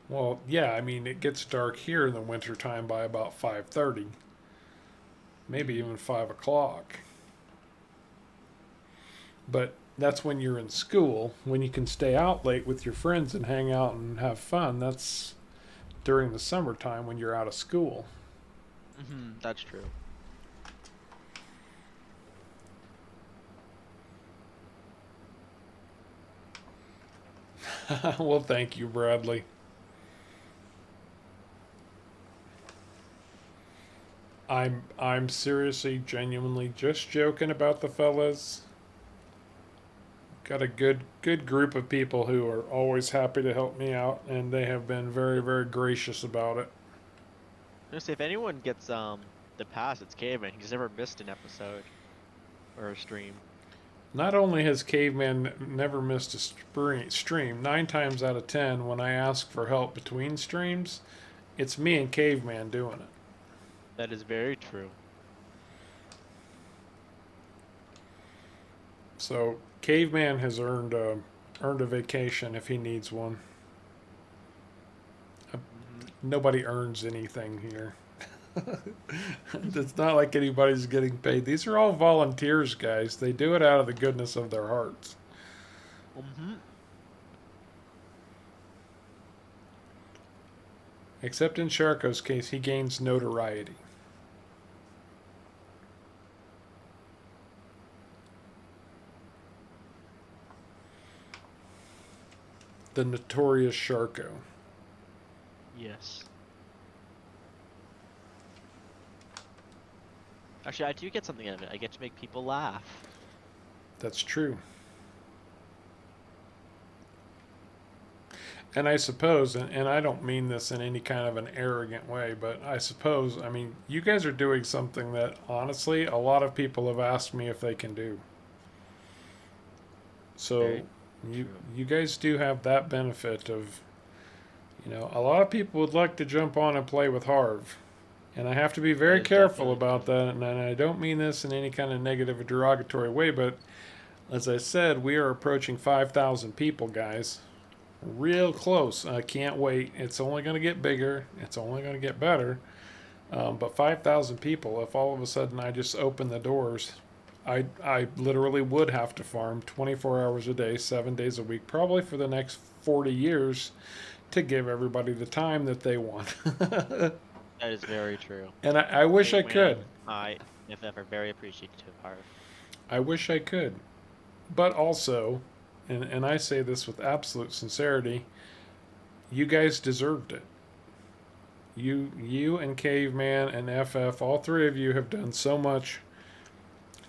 Well, yeah, I mean it gets dark here in the wintertime by about 5:30, maybe even 5 o'clock. But that's when you're in school, when you can stay out late with your friends and hang out and have fun. That's during the summertime when you're out of school. That's true. Well, thank you, Bradley. I'm seriously, genuinely just joking about the fellas. Got a good group of people who are always happy to help me out, and they have been very, very gracious about it. If anyone gets the pass, it's Caveman. He's never missed an episode or a stream. Not only has Caveman never missed a stream, 9 times out of 10, when I ask for help between streams, it's me and Caveman doing it. That is very true. So Caveman has earned a vacation if he needs one. Nobody earns anything here. It's not like anybody's getting paid. These are all volunteers, guys. They do it out of the goodness of their hearts. Mm-hmm. Except in Sharko's case, he gains notoriety. The notorious Sharko. Yes. Actually, I do get something out of it. I get to make people laugh. That's true. And I suppose, and I don't mean this in any kind of an arrogant way, but I suppose, I mean, you guys are doing something that, honestly, a lot of people have asked me if they can do. So, Very you true. you guys do have that benefit of, a lot of people would like to jump on and play with Harv. And I have to be very That is careful definitely about that, and I don't mean this in any kind of negative or derogatory way, but as I said, we are approaching 5,000 people, guys. Real close. I can't wait. It's only going to get bigger. It's only going to get better. But 5,000 people, if all of a sudden I just open the doors, I literally would have to farm 24 hours a day, 7 days a week, probably for the next 40 years to give everybody the time that they want. That is very true. And I wish I could. I, if ever, very appreciative of Harv. I wish I could. But also, and I say this with absolute sincerity, you guys deserved it. You and Caveman and FF, all three of you have done so much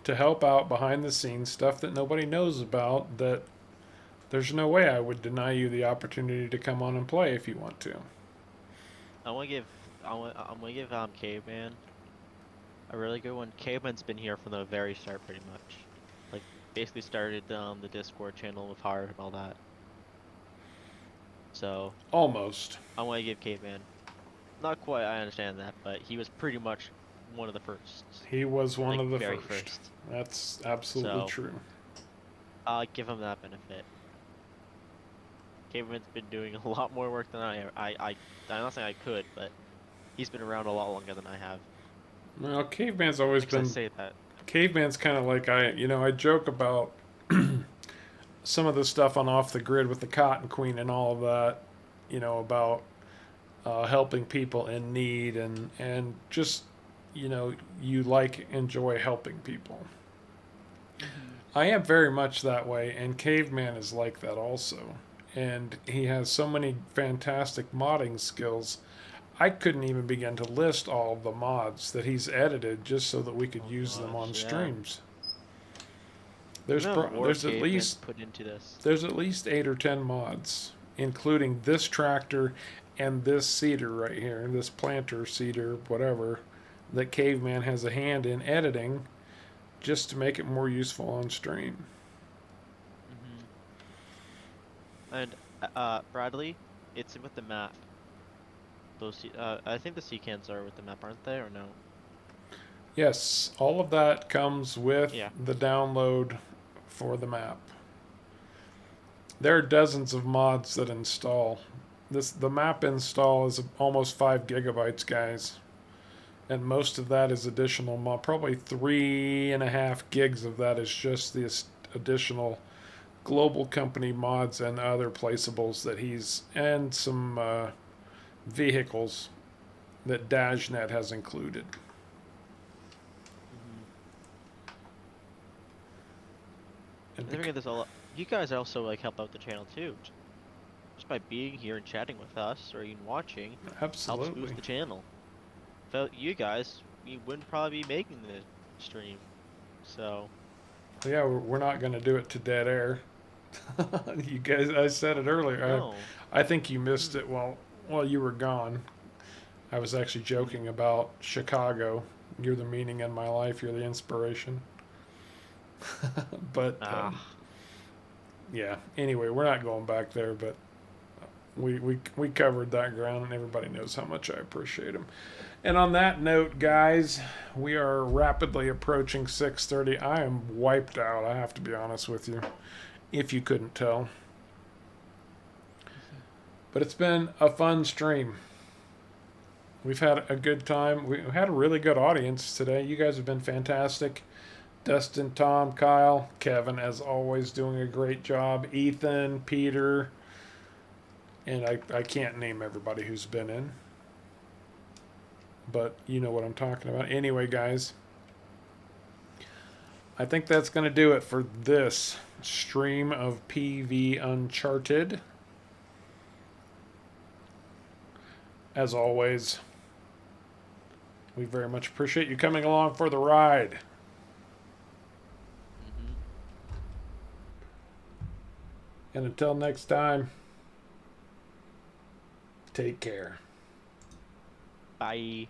to help out behind the scenes, stuff that nobody knows about, that there's no way I would deny you the opportunity to come on and play if you want to. I'm gonna give Caveman a really good one. Caveman's been here from the very start, pretty much. Like, basically started the Discord channel with Harv and all that. So Almost. I want to give Caveman, not quite, I understand that, but he was pretty much one of the first. He was one Like, of the very first. That's absolutely So- true. I'll give him that benefit. Caveman's been doing a lot more work than I'm not saying I could, but he's been around a lot longer than I have. Well, Caveman's always Because I been. say that. Caveman's kind of like I joke about some of the stuff on Off the Grid with the Cotton Queen and all of that, about helping people in need and just, you enjoy helping people. I am very much that way, and Caveman is like that also. And he has so many fantastic modding skills. I couldn't even begin to list all of the mods that he's edited just so that we could use them on gosh, yeah. streams. There's There's at least put into this. there's at least 8 or 10 mods, including this tractor and this seeder right here, this planter seeder, whatever, that Caveman has a hand in editing just to make it more useful on stream. And Bradley, it's with the map. Those I think the sea cans are with the map, aren't they, or no? Yes, all of that comes with Yeah. the download for the map. There are dozens of mods that install. The map install is almost 5 gigabytes, guys. And most of that is additional mod. Probably 3.5 gigs of that is just the additional global company mods and other placeables that and some vehicles that DashNet has included. I think there's a lot. You guys also help out the channel too, just by being here and chatting with us or even watching. Helps Absolutely. boost the channel. Without you guys, we wouldn't probably be making the stream. So. Yeah, we're not going to do it to dead air. You guys, I said it earlier. No. I think you missed it while you were gone. I was actually joking about Chicago. You're the meaning in my life. You're the inspiration. But yeah. Anyway, we're not going back there, but we covered that ground, and everybody knows how much I appreciate them. And on that note, guys, we are rapidly approaching 6:30. I am wiped out, I have to be honest with you, if you couldn't tell. But it's been a fun stream. We've had a good time. We had a really good audience today. You guys have been fantastic. Dustin, Tom, Kyle, Kevin, as always, doing a great job. Ethan, Peter, and I can't name everybody who's been in. But you know what I'm talking about. Anyway, guys, I think that's going to do it for this stream of PV Uncharted. As always, we very much appreciate you coming along for the ride. And until next time, take care. Bye.